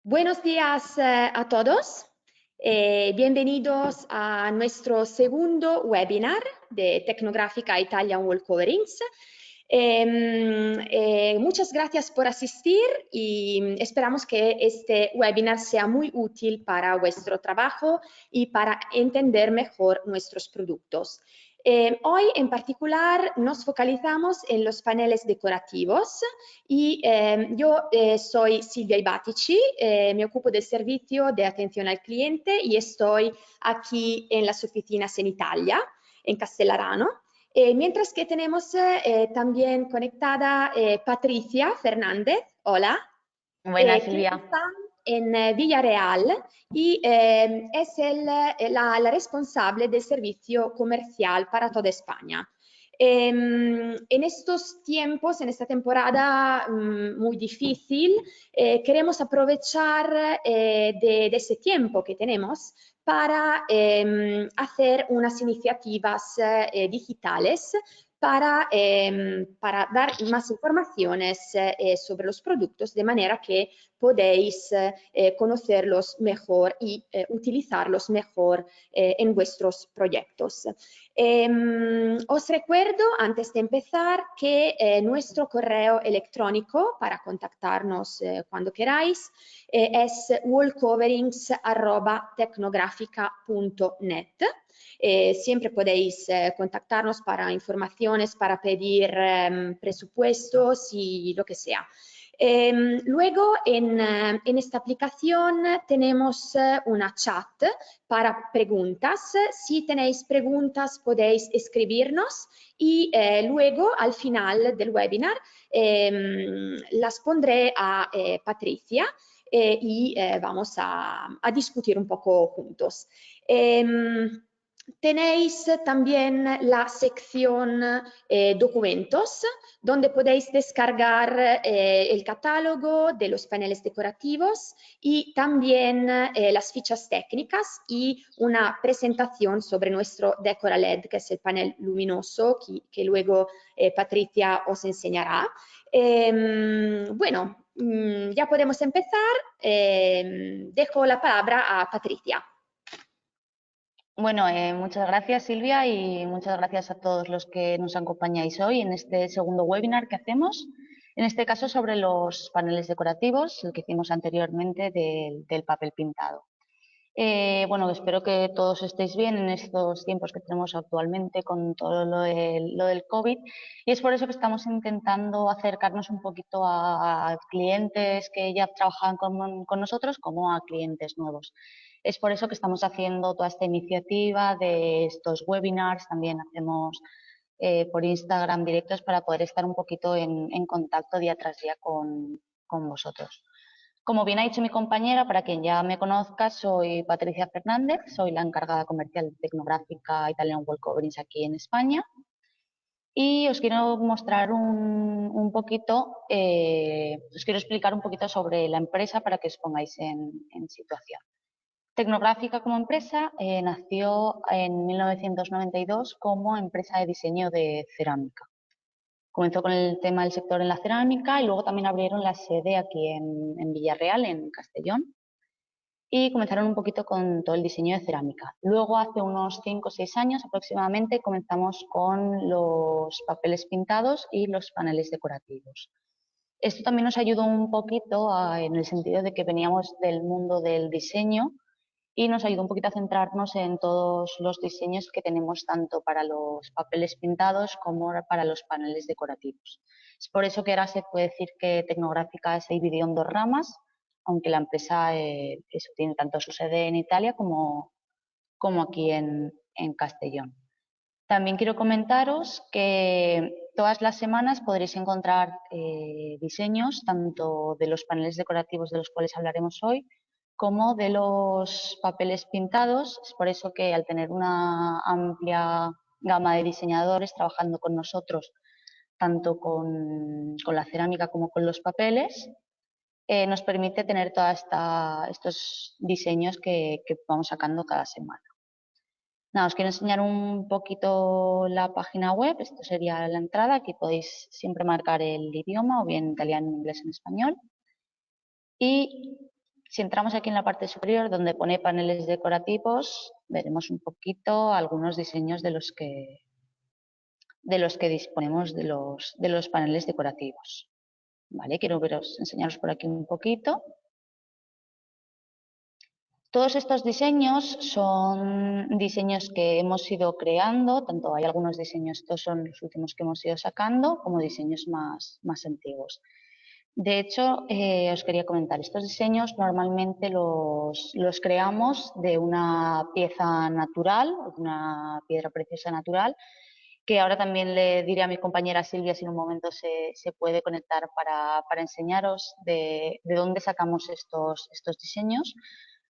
Buenos días a todos. Bienvenidos a nuestro segundo webinar de Tecnográfica Italian Wall Coverings. Muchas gracias por asistir y esperamos que este webinar sea muy útil para vuestro trabajo y para entender mejor nuestros productos. Hoy en particular nos focalizamos en los paneles decorativos y yo soy Silvia Ibatici, me ocupo del servicio de atención al cliente y estoy aquí en las oficinas en Italia, en Castellarano. Mientras que tenemos también conectada Patricia Fernández, hola, Buenas, que Silvia. está en Villarreal y es la responsable del servicio comercial para toda España. En estos tiempos, en esta temporada muy difícil, queremos aprovechar de ese tiempo que tenemos para hacer unas iniciativas digitales para dar más informaciones sobre los productos de manera que podéis conocerlos mejor y utilizarlos mejor en vuestros proyectos. Os recuerdo, antes de empezar, que nuestro correo electrónico para contactarnos cuando queráis es wallcoverings@tecnografica.net. Siempre podéis contactarnos para informaciones, para pedir presupuestos y lo que sea. Luego en esta aplicación tenemos una chat para preguntas. Si tenéis preguntas podéis escribirnos y luego al final del webinar las pondré a Patricia y vamos a discutir un poco juntos. Tenéis también la sección documentos, donde podéis descargar el catálogo de los paneles decorativos y también las fichas técnicas y una presentación sobre nuestro Decora LED, que es el panel luminoso que luego Patricia os enseñará. Bueno, ya podemos empezar. Dejo la palabra a Patricia. Bueno, muchas gracias, Silvia, y muchas gracias a todos los que nos acompañáis hoy en este segundo webinar que hacemos. En este caso sobre los paneles decorativos, el que hicimos anteriormente del papel pintado. Bueno, espero que todos estéis bien en estos tiempos que tenemos actualmente con todo lo del COVID, y es por eso que estamos intentando acercarnos un poquito a clientes que ya trabajan con nosotros como a clientes nuevos. Es por eso que estamos haciendo toda esta iniciativa de estos webinars. También hacemos por Instagram directos para poder estar un poquito en contacto día tras día con vosotros. Como bien ha dicho mi compañera, para quien ya me conozca, soy Patricia Fernández, soy la encargada comercial de Tecnográfica Italian Wall Coverings aquí en España. Y os quiero mostrar un poquito, os quiero explicar un poquito sobre la empresa para que os pongáis en situación. Tecnográfica como empresa nació en 1992 como empresa de diseño de cerámica. Comenzó con el tema del sector en la cerámica y luego también abrieron la sede aquí en Villarreal, en Castellón, y comenzaron un poquito con todo el diseño de cerámica. Luego, hace unos 5 o 6 años aproximadamente, comenzamos con los papeles pintados y los paneles decorativos. Esto también nos ayudó un poquito en el sentido de que veníamos del mundo del diseño y nos ayudó un poquito a centrarnos en todos los diseños que tenemos tanto para los papeles pintados como para los paneles decorativos. Es por eso que ahora se puede decir que Tecnográfica se dividió en 2 ramas, aunque la empresa tiene tanto su sede en Italia como aquí en Castellón. También quiero comentaros que todas las semanas podréis encontrar diseños tanto de los paneles decorativos de los cuales hablaremos hoy, como de los papeles pintados. Es por eso que al tener una amplia gama de diseñadores trabajando con nosotros, tanto con la cerámica como con los papeles, nos permite tener todos estos diseños que vamos sacando cada semana. Nada, os quiero enseñar un poquito la página web. Esto sería la entrada. Aquí podéis siempre marcar el idioma, o bien italiano, inglés, en español. Y Si entramos aquí en la parte superior donde pone paneles decorativos, veremos un poquito algunos diseños de los que disponemos de los paneles decorativos. Vale, quiero enseñaros por aquí un poquito. Todos estos diseños son diseños que hemos ido creando, tanto hay algunos diseños, estos son los últimos que hemos ido sacando, como diseños más antiguos. De hecho, os quería comentar, estos diseños normalmente los creamos de una pieza natural, una piedra preciosa natural, que ahora también le diré a mi compañera Silvia si en un momento se puede conectar para enseñaros de dónde sacamos estos diseños.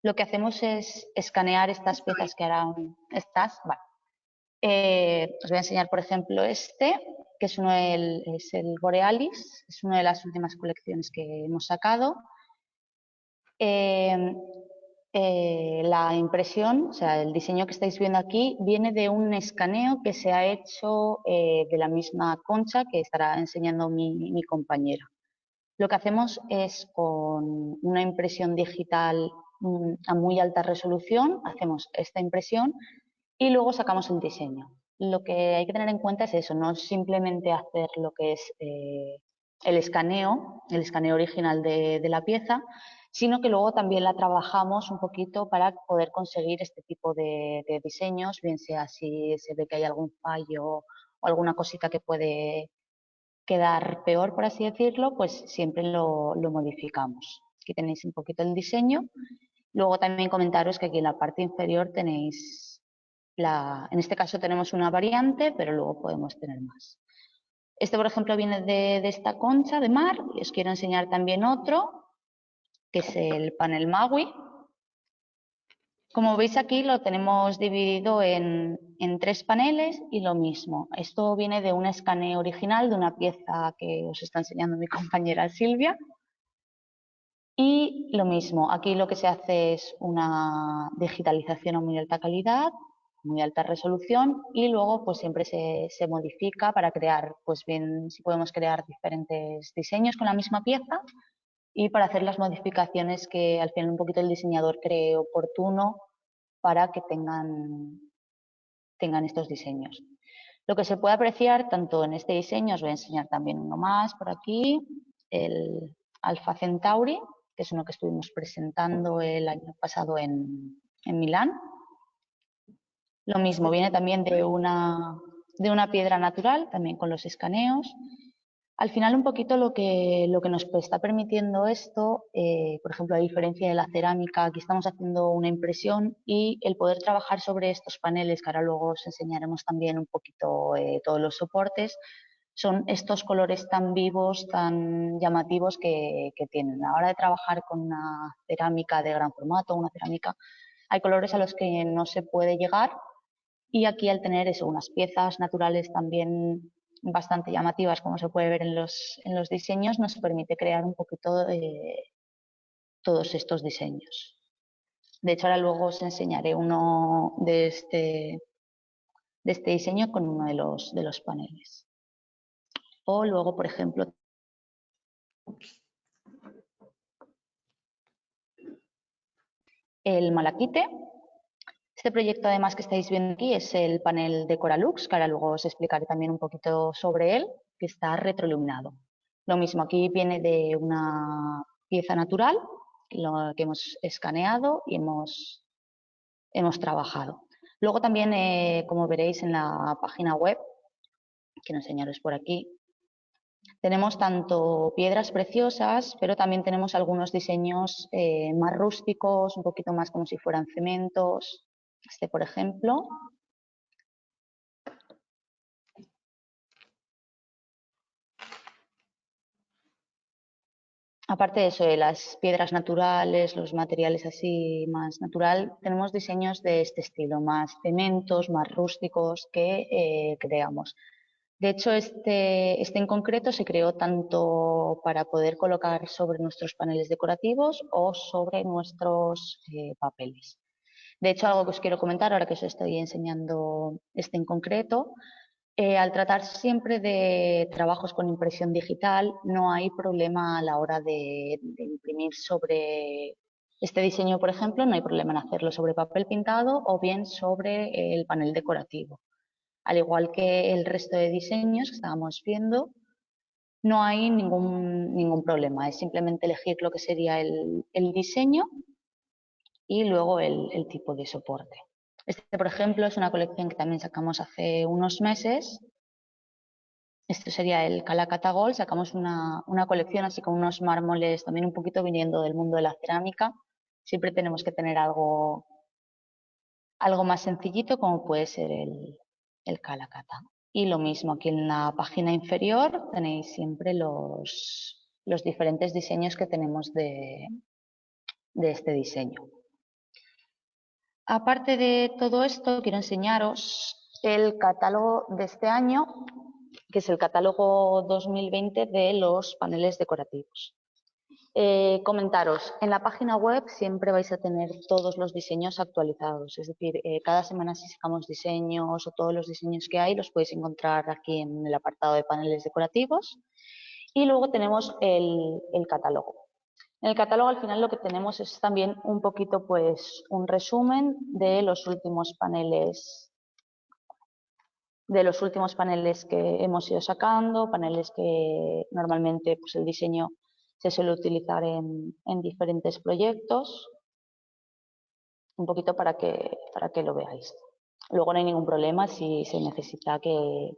Lo que hacemos es escanear estas piezas que harán estas. Vale. Os voy a enseñar, por ejemplo, este, que es el Borealis, es una de las últimas colecciones que hemos sacado. La impresión, o sea, el diseño que estáis viendo aquí, viene de un escaneo que se ha hecho de la misma concha que estará enseñando mi compañera. Lo que hacemos es con una impresión digital a muy alta resolución, hacemos esta impresión y luego sacamos el diseño. Lo que hay que tener en cuenta es eso, no simplemente hacer lo que es el escaneo original de la pieza, sino que luego también la trabajamos un poquito para poder conseguir este tipo de diseños, bien sea si se ve que hay algún fallo o alguna cosita que puede quedar peor, por así decirlo, pues siempre lo modificamos. Aquí tenéis un poquito el diseño. Luego también comentaros que aquí en la parte inferior tenéis en este caso tenemos una variante, pero luego podemos tener más. Este, por ejemplo, viene de esta concha de mar. Y os quiero enseñar también otro, que es el panel Maui. Como veis aquí lo tenemos dividido en 3 paneles y lo mismo. Esto viene de un escaneo original de una pieza que os está enseñando mi compañera Silvia. Y lo mismo, aquí lo que se hace es una digitalización a muy alta calidad, muy alta resolución y luego pues siempre se modifica para crear, pues bien, si podemos crear diferentes diseños con la misma pieza y para hacer las modificaciones que al final un poquito el diseñador cree oportuno para que tengan estos diseños. Lo que se puede apreciar tanto en este diseño, os voy a enseñar también uno más por aquí, el Alpha Centauri, que es uno que estuvimos presentando el año pasado en Milán. Lo mismo, viene también de una piedra natural, también con los escaneos. Al final, un poquito lo que nos está permitiendo esto, por ejemplo, a diferencia de la cerámica, aquí estamos haciendo una impresión y el poder trabajar sobre estos paneles, que ahora luego os enseñaremos también un poquito todos los soportes, son estos colores tan vivos, tan llamativos que tienen. A la hora de trabajar con una cerámica de gran formato, una cerámica, hay colores a los que no se puede llegar y aquí al tener eso, unas piezas naturales también bastante llamativas, como se puede ver en los diseños, nos permite crear un poquito todos estos diseños. De hecho, ahora luego os enseñaré uno de este diseño con uno de los paneles. O luego, por ejemplo, el malaquite. Este proyecto, además, que estáis viendo aquí es el panel de Coralux, que ahora luego os explicaré también un poquito sobre él, que está retroiluminado. Lo mismo, aquí viene de una pieza natural, lo que hemos escaneado y hemos trabajado. Luego también, como veréis en la página web, quiero enseñaros por aquí, tenemos tanto piedras preciosas, pero también tenemos algunos diseños más rústicos, un poquito más como si fueran cementos. Este, por ejemplo. Aparte de eso, de las piedras naturales, los materiales así más natural, tenemos diseños de este estilo, más cementos, más rústicos que creamos. De hecho, este en concreto se creó tanto para poder colocar sobre nuestros paneles decorativos o sobre nuestros papeles. De hecho, algo que os quiero comentar ahora que os estoy enseñando este en concreto, al tratar siempre de trabajos con impresión digital, no hay problema a la hora de imprimir sobre Este diseño, por ejemplo, no hay problema en hacerlo sobre papel pintado o bien sobre el panel decorativo. Al igual que el resto de diseños que estábamos viendo, no hay ningún problema. Es simplemente elegir lo que sería el diseño y luego el tipo de soporte. Este, por ejemplo, es una colección que también sacamos hace unos meses. Esto sería el Calacata Gold. Sacamos una colección así con unos mármoles también un poquito viniendo del mundo de la cerámica. Siempre tenemos que tener algo más sencillito como puede ser el Calacata. Y lo mismo, aquí en la página inferior tenéis siempre los diferentes diseños que tenemos de este diseño. Aparte de todo esto, quiero enseñaros el catálogo de este año, que es el catálogo 2020 de los paneles decorativos. Comentaros, en la página web siempre vais a tener todos los diseños actualizados, es decir, cada semana si sacamos diseños o todos los diseños que hay los podéis encontrar aquí en el apartado de paneles decorativos. Y luego tenemos el catálogo. En el catálogo al final lo que tenemos es también un poquito pues un resumen de los últimos paneles que hemos ido sacando, paneles que normalmente pues el diseño se suele utilizar en diferentes proyectos, un poquito para que lo veáis. Luego no hay ningún problema si se necesita que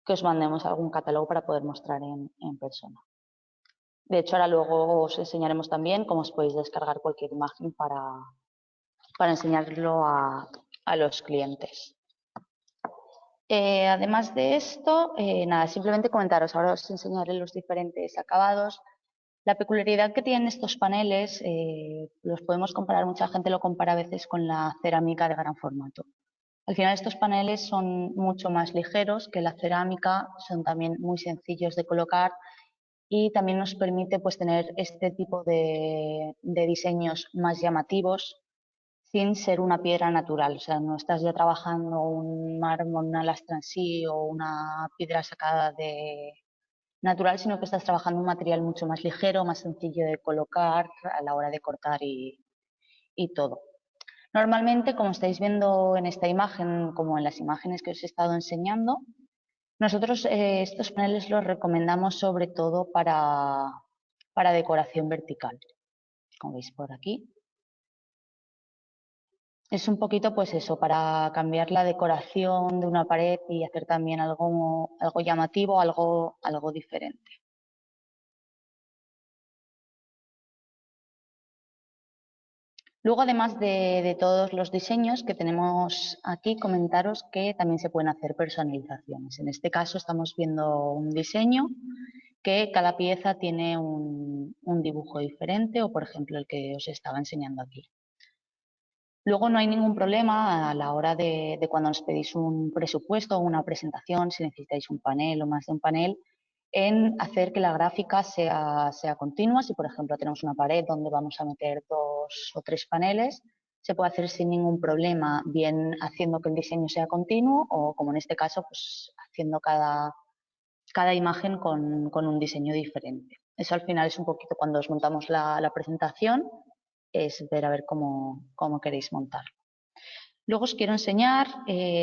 os mandemos algún catálogo para poder mostrar en persona. De hecho, ahora luego os enseñaremos también cómo os podéis descargar cualquier imagen para enseñarlo a los clientes. Además de esto, nada, simplemente comentaros, ahora os enseñaré los diferentes acabados. La peculiaridad que tienen estos paneles, los podemos comparar, mucha gente lo compara a veces con la cerámica de gran formato. Al final estos paneles son mucho más ligeros que la cerámica, son también muy sencillos de colocar y también nos permite pues, tener este tipo de diseños más llamativos sin ser una piedra natural. O sea, no estás ya trabajando un mármol, una lastra en sí o una piedra sacada de natural, sino que estás trabajando un material mucho más ligero, más sencillo de colocar a la hora de cortar y todo. Normalmente, como estáis viendo en esta imagen, como en las imágenes que os he estado enseñando, nosotros estos paneles los recomendamos sobre todo para decoración vertical, como veis por aquí. Es un poquito pues eso, para cambiar la decoración de una pared y hacer también algo llamativo, algo diferente. Luego, además de todos los diseños que tenemos aquí, comentaros que también se pueden hacer personalizaciones. En este caso estamos viendo un diseño que cada pieza tiene un dibujo diferente o, por ejemplo, el que os estaba enseñando aquí. Luego no hay ningún problema a la hora de cuando os pedís un presupuesto o una presentación, si necesitáis un panel o más de un panel, en hacer que la gráfica sea continua. Si, por ejemplo, tenemos una pared donde vamos a meter 2 o 3 paneles, se puede hacer sin ningún problema, bien haciendo que el diseño sea continuo o, como en este caso, pues haciendo cada imagen con un diseño diferente. Eso al final es un poquito cuando os montamos la presentación, es ver a ver cómo queréis montarlo. Luego os quiero enseñar,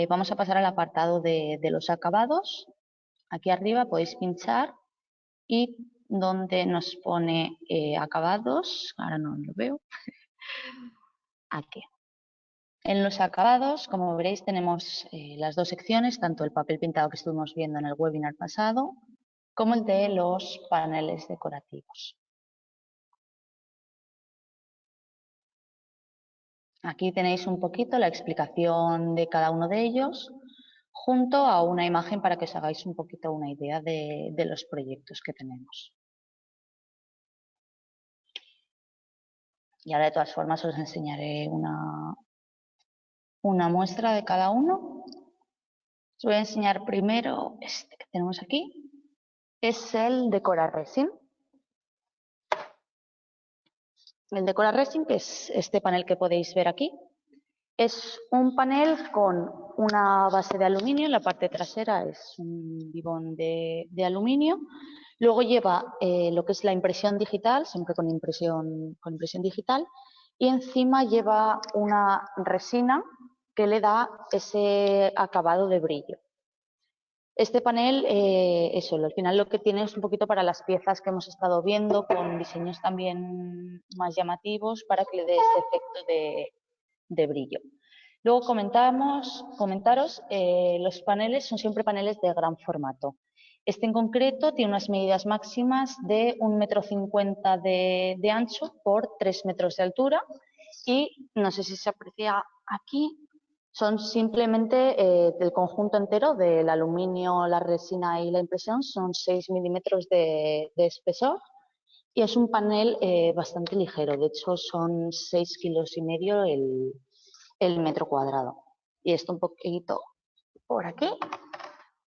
vamos a pasar al apartado de los acabados. Aquí arriba podéis pinchar y donde nos pone acabados, ahora no lo veo, aquí. En los acabados, como veréis, tenemos las dos secciones, tanto el papel pintado que estuvimos viendo en el webinar pasado, como el de los paneles decorativos. Aquí tenéis un poquito la explicación de cada uno de ellos, junto a una imagen para que os hagáis un poquito una idea de los proyectos que tenemos. Y ahora de todas formas os enseñaré una muestra de cada uno. Os voy a enseñar primero este que tenemos aquí. Es el Decora Resin. El Decora Resin, que es este panel que podéis ver aquí, es un panel con una base de aluminio. En la parte trasera es un gibón de aluminio. Luego lleva lo que es la impresión digital, siempre con impresión digital. y encima lleva una resina que le da ese acabado de brillo. Este panel, eso, al final lo que tiene es un poquito para las piezas que hemos estado viendo, con diseños también más llamativos para que le dé ese efecto de brillo. Luego comentaros, los paneles son siempre paneles de gran formato. Este en concreto tiene unas medidas máximas de 1,50 m de ancho por 3 metros de altura y no sé si se aprecia aquí, son simplemente del conjunto entero del aluminio, la resina y la impresión, son 6 milímetros de espesor y es un panel bastante ligero, de hecho son 6,5 kilos el metro cuadrado. Y esto un poquito por aquí.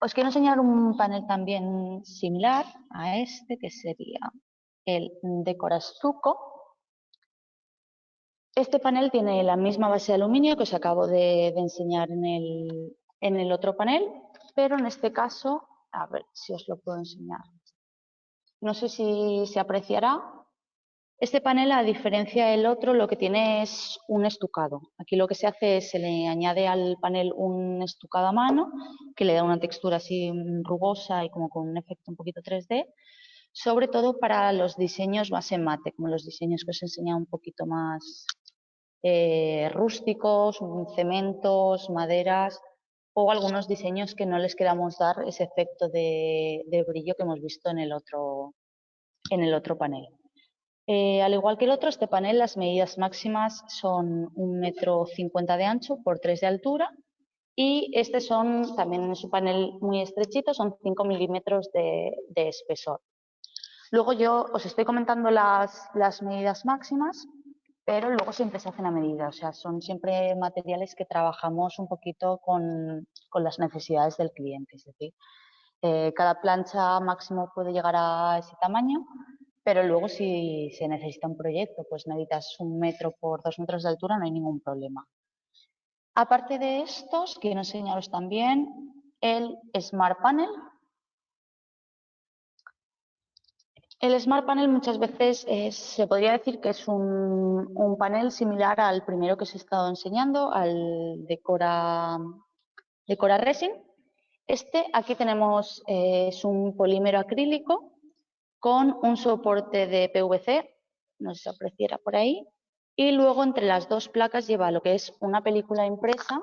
Os quiero enseñar un panel también similar a este, que sería el Decorastuco. Este panel tiene la misma base de aluminio que os acabo de enseñar en el otro panel, pero en este caso, a ver si os lo puedo enseñar. No sé si se apreciará. Este panel, a diferencia del otro, lo que tiene es un estucado. Aquí lo que se hace es se le añade al panel un estucado a mano que le da una textura así rugosa y como con un efecto un poquito 3D, sobre todo para los diseños base mate, como los diseños que os he enseñado un poquito más rústicos, cementos, maderas o algunos diseños que no les queramos dar ese efecto de brillo que hemos visto en el otro panel. Al igual que el otro, este panel, las medidas máximas son 1,50 m de ancho por 3 de altura y este son, también es un panel muy estrechito, son 5 milímetros de espesor. Luego yo os estoy comentando las medidas máximas, pero luego siempre se hacen a medida, o sea, son siempre materiales que trabajamos un poquito con las necesidades del cliente, es decir, cada plancha máximo puede llegar a ese tamaño, pero luego si se necesita un proyecto, pues necesitas 1 metro por 2 metros de altura, no hay ningún problema. Aparte de estos, quiero enseñaros también el Smart Panel. El Smart Panel muchas veces se podría decir que es un panel similar al primero que os he estado enseñando, al Decora Resin. Este, aquí tenemos, es un polímero acrílico con un soporte de PVC, no sé si se apreciará por ahí, y luego entre las dos placas lleva lo que es una película impresa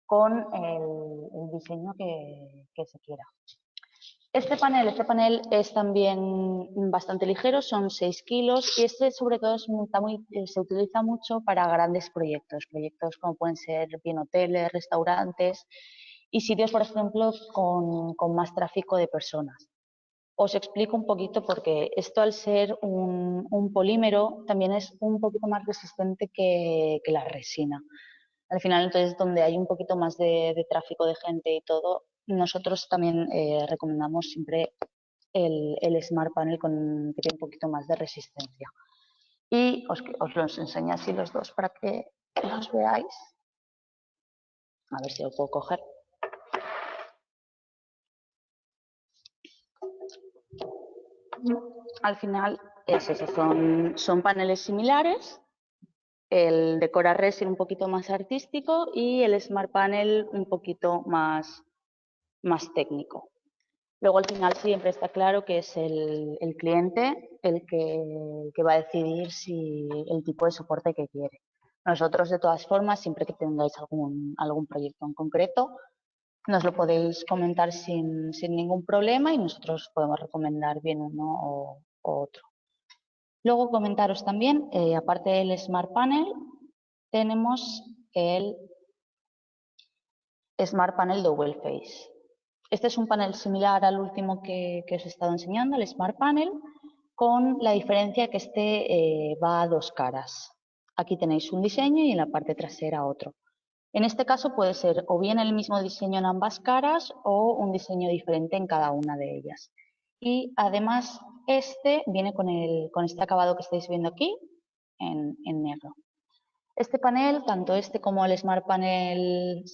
con el diseño que se quiera. Este panel es también bastante ligero, son 6 kilos y este sobre todo se utiliza mucho para grandes proyectos como pueden ser bien hoteles, restaurantes y sitios, por ejemplo, con más tráfico de personas. Os explico un poquito porque esto, al ser un polímero, también es un poquito más resistente que la resina. Al final, entonces, donde hay un poquito más de tráfico de gente y todo, nosotros también recomendamos siempre el Smart Panel que tiene un poquito más de resistencia. Y os los enseño así los dos para que los veáis. A ver si lo puedo coger. Al final es eso, son paneles similares. El Decora Resin un poquito más artístico y el Smart Panel un poquito más técnico. Luego, al final, siempre está claro que es el cliente el que va a decidir el tipo de soporte que quiere. Nosotros, de todas formas, siempre que tengáis algún proyecto en concreto, nos lo podéis comentar sin ningún problema y nosotros podemos recomendar bien uno o otro. Luego, comentaros también, aparte del Smart Panel, tenemos el Smart Panel Double Face. Este es un panel similar al último que os he estado enseñando, el Smart Panel, con la diferencia que este va a dos caras. Aquí tenéis un diseño y en la parte trasera otro. En este caso puede ser o bien el mismo diseño en ambas caras o un diseño diferente en cada una de ellas. Y además este viene con este acabado que estáis viendo aquí en negro. Este panel, tanto este como el Smart Panel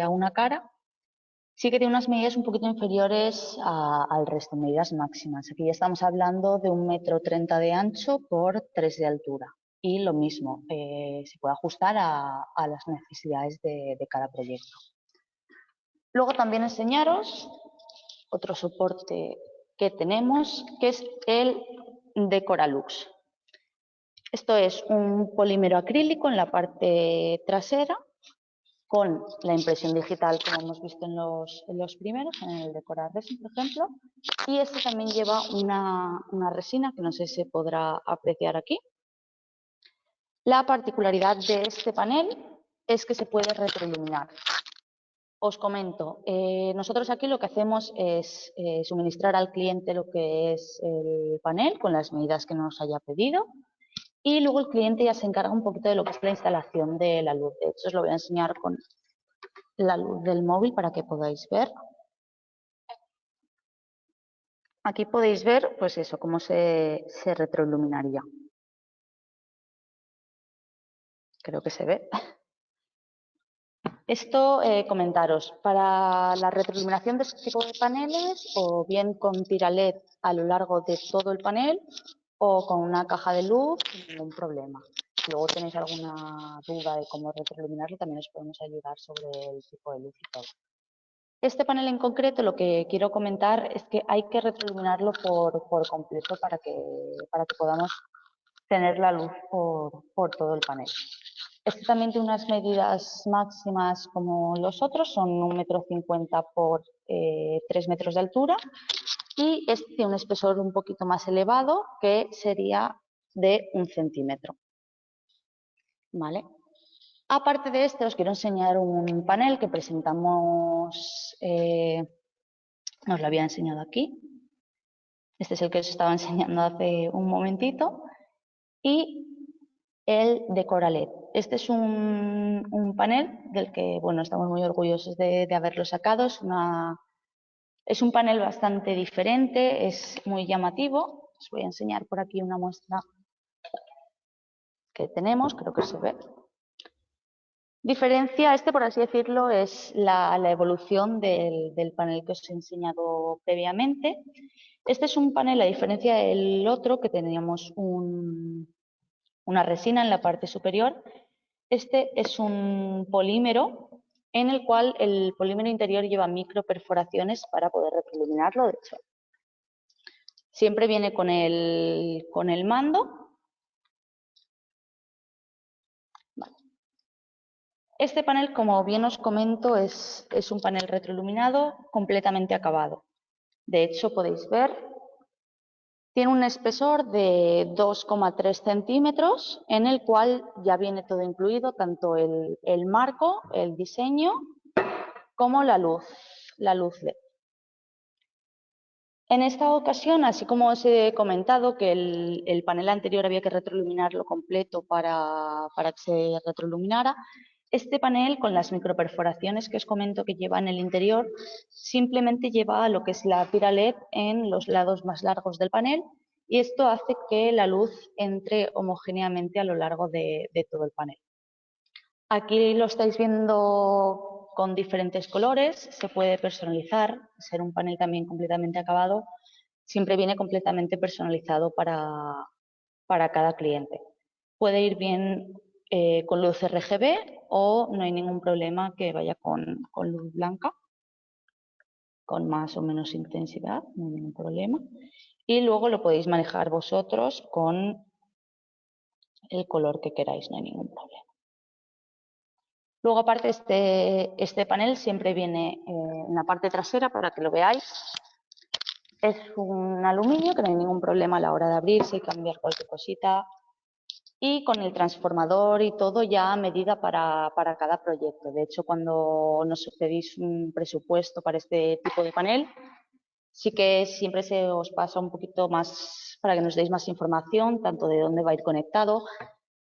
a una cara, sí que tiene unas medidas un poquito inferiores al resto, medidas máximas. Aquí ya estamos hablando de 1,30 m de ancho por 3 de altura. y lo mismo, se puede ajustar a las necesidades de cada proyecto. Luego también enseñaros otro soporte que tenemos, que es el Decoralux. Esto es un polímero acrílico en la parte trasera con la impresión digital, como hemos visto en los primeros, en el Decoraresin, por ejemplo. Y este también lleva una resina que no sé si se podrá apreciar aquí. La particularidad de este panel es que se puede retroiluminar. Os comento, nosotros aquí lo que hacemos es suministrar al cliente lo que es el panel con las medidas que nos haya pedido y luego el cliente ya se encarga un poquito de lo que es la instalación de la luz. De hecho, os lo voy a enseñar con la luz del móvil para que podáis ver. Aquí podéis ver, pues eso, cómo se retroiluminaría. Creo que se ve. Esto, comentaros, para la retroiluminación de este tipo de paneles, o bien con tira LED a lo largo de todo el panel, o con una caja de luz, sin ningún problema. Si luego tenéis alguna duda de cómo retroiluminarlo, también os podemos ayudar sobre el tipo de luz y todo. Este panel en concreto, lo que quiero comentar es que hay que retroiluminarlo por completo para que podamos tener la luz por todo el panel. Este también tiene unas medidas máximas como los otros, son 1,50 m por 3 metros de altura, y este tiene un espesor un poquito más elevado, que sería de 1 centímetro. ¿Vale? Aparte de este, os quiero enseñar un panel que presentamos, os lo había enseñado aquí. Este es el que os estaba enseñando hace un momentito. Y el Decoraled. Este es un panel del que, bueno, estamos muy orgullosos de haberlo sacado. Es un panel bastante diferente, es muy llamativo. Os voy a enseñar por aquí una muestra que tenemos, creo que se ve. Diferencia, por así decirlo, es la evolución del panel que os he enseñado previamente. Este es un panel, a diferencia del otro, que teníamos una resina en la parte superior. Este es un polímero en el cual el polímero interior lleva microperforaciones para poder retroiluminarlo. De hecho, siempre viene con el mando. Vale. Este panel, como bien os comento, es un panel retroiluminado completamente acabado. De hecho, podéis ver, tiene un espesor de 2,3 centímetros, en el cual ya viene todo incluido, tanto el marco, el diseño, como la luz LED. En esta ocasión, así como os he comentado que el panel anterior había que retroiluminarlo completo para que se retroiluminara, este panel, con las microperforaciones que os comento que lleva en el interior, simplemente lleva lo que es la tira LED en los lados más largos del panel, y esto hace que la luz entre homogéneamente a lo largo de todo el panel. Aquí lo estáis viendo con diferentes colores, se puede personalizar, ser un panel también completamente acabado, siempre viene completamente personalizado para cada cliente. Puede ir bien con luz RGB o no hay ningún problema que vaya con luz blanca, con más o menos intensidad, no hay ningún problema. Y luego lo podéis manejar vosotros con el color que queráis, no hay ningún problema. Luego, aparte, este panel siempre viene en la parte trasera para que lo veáis. Es un aluminio que no hay ningún problema a la hora de abrirse y cambiar cualquier cosita. Y con el transformador y todo ya a medida para cada proyecto. De hecho, cuando nos pedís un presupuesto para este tipo de panel, sí que siempre se os pasa un poquito más para que nos deis más información, tanto de dónde va a ir conectado.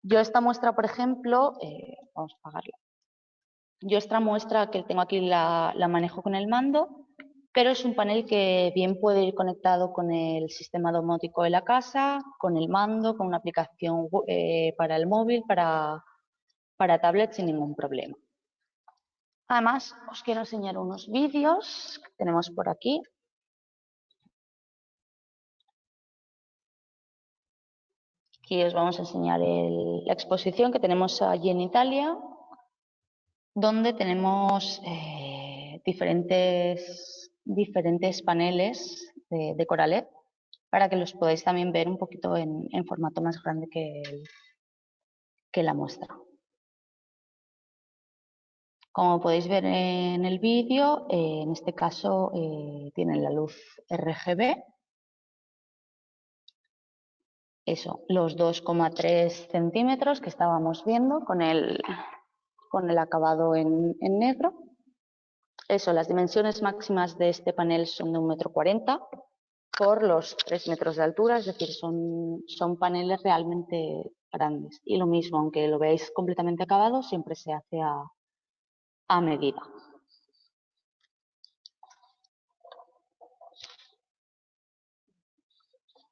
Yo esta muestra, por ejemplo, vamos a apagarla. Yo esta muestra que tengo aquí la manejo con el mando, pero es un panel que bien puede ir conectado con el sistema domótico de la casa, con el mando, con una aplicación para el móvil, para tablet sin ningún problema. Además, os quiero enseñar unos vídeos que tenemos por aquí. Aquí os vamos a enseñar la exposición que tenemos allí en Italia, donde tenemos diferentes paneles de Coralet para que los podáis también ver un poquito en formato más grande que la muestra. Como podéis ver en el vídeo, en este caso tienen la luz RGB. Eso, los 2,3 centímetros que estábamos viendo con el acabado en negro. Eso, las dimensiones máximas de este panel son de 1,40 m por los 3 metros de altura, es decir, son paneles realmente grandes. Y lo mismo, aunque lo veáis completamente acabado, siempre se hace a medida.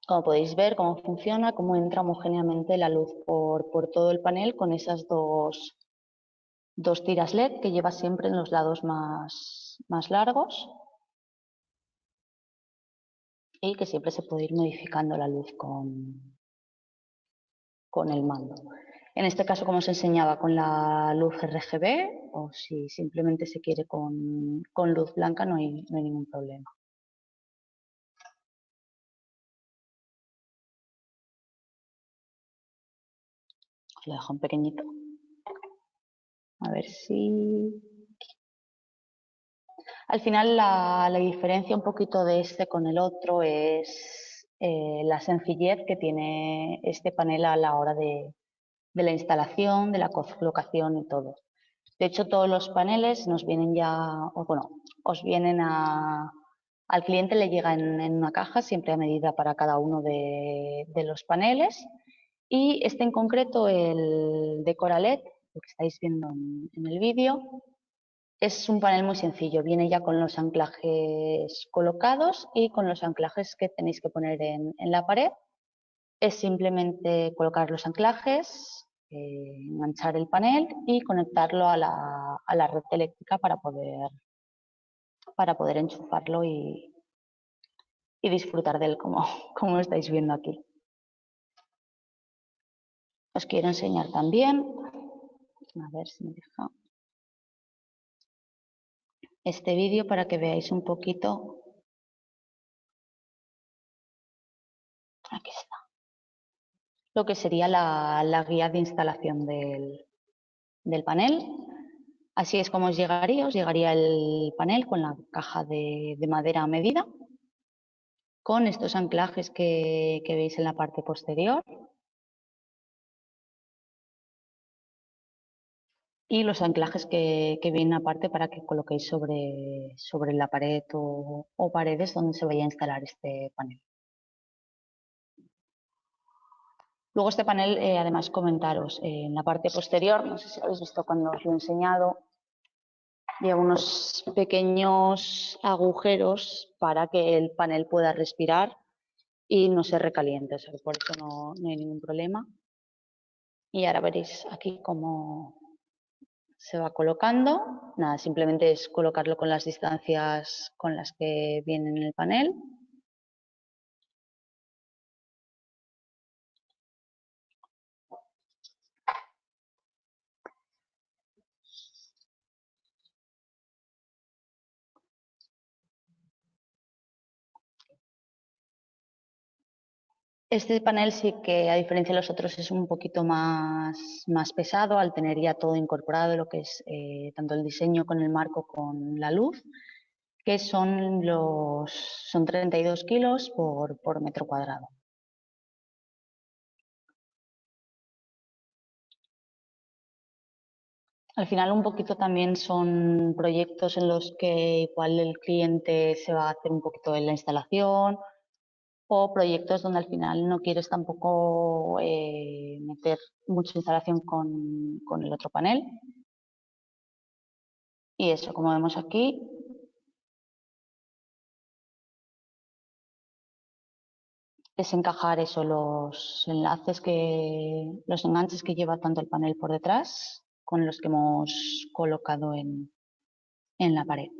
Como podéis ver cómo funciona, cómo entra homogéneamente la luz por todo el panel con esas dos tiras LED que lleva siempre en los lados más largos y que siempre se puede ir modificando la luz con el mando. En este caso, como os enseñaba, con la luz RGB, o si simplemente se quiere con luz blanca, no hay ningún problema. Os lo dejo un pequeñito. A ver si... Al final la diferencia un poquito de este con el otro es la sencillez que tiene este panel a la hora de la instalación, de la colocación y todo. De hecho, todos los paneles nos vienen ya, bueno, os vienen al cliente le llega en una caja, siempre a medida para cada uno de los paneles. Y este en concreto, el de Coralet, lo que estáis viendo en el vídeo, es un panel muy sencillo. Viene ya con los anclajes colocados y con los anclajes que tenéis que poner en la pared. Es simplemente colocar los anclajes, enganchar el panel y conectarlo a la red eléctrica para poder enchufarlo y disfrutar de él como estáis viendo aquí. Os quiero enseñar también, a ver si me deja, este vídeo para que veáis un poquito. Aquí está. Lo que sería la guía de instalación del panel. Así es como os llegaría el panel con la caja de madera a medida, con estos anclajes que veis en la parte posterior y los anclajes que vienen aparte para que coloquéis sobre la pared o paredes donde se vaya a instalar este panel. Luego este panel, además comentaros, en la parte posterior, no sé si habéis visto cuando os lo he enseñado, lleva unos pequeños agujeros para que el panel pueda respirar y no se recaliente, o sea, por eso no hay ningún problema. Y ahora veréis aquí cómo se va colocando. Nada, simplemente es colocarlo con las distancias con las que viene en el panel. Este panel sí que, a diferencia de los otros, es un poquito más pesado al tener ya todo incorporado, lo que es tanto el diseño con el marco con la luz, que son 32 kilos por metro cuadrado. Al final un poquito también son proyectos en los que igual el cliente se va a hacer un poquito de la instalación, o proyectos donde al final no quieres tampoco meter mucha instalación con el otro panel. Y eso, como vemos aquí, es encajar eso, los enganches que lleva tanto el panel por detrás con los que hemos colocado en la pared.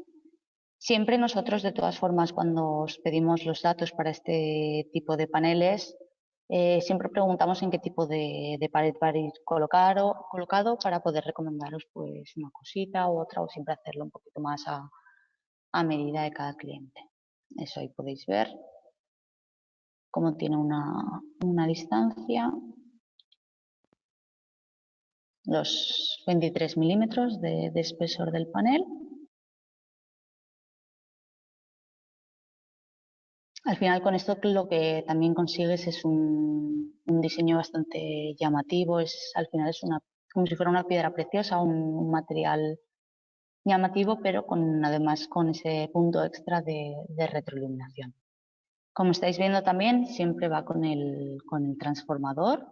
Siempre nosotros, de todas formas, cuando os pedimos los datos para este tipo de paneles, Siempre preguntamos en qué tipo de pared va a ir colocado para poder recomendaros pues una cosita u otra, o siempre hacerlo un poquito más a medida de cada cliente. Eso ahí podéis ver cómo tiene una distancia, los 23 milímetros de espesor del panel. Al final con esto lo que también consigues es un diseño bastante llamativo, al final es como si fuera una piedra preciosa, un material llamativo, pero además con ese punto extra de retroiluminación. Como estáis viendo también, siempre va con el transformador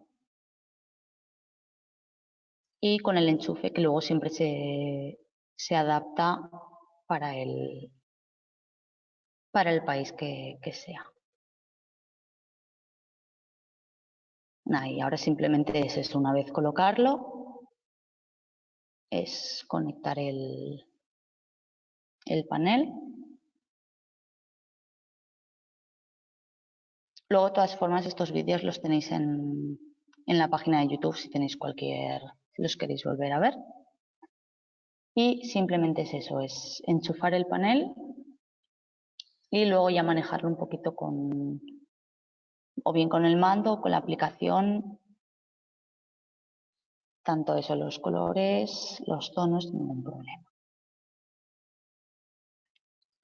y con el enchufe, que luego siempre se adapta para el país que sea. Y ahora simplemente es eso, una vez colocarlo, es conectar el panel. Luego, de todas formas, estos vídeos los tenéis en la página de YouTube si tenéis si los queréis volver a ver. Y simplemente es eso, es enchufar el panel y luego ya manejarlo un poquito o bien con el mando o con la aplicación, tanto eso, los colores, los tonos, ningún problema.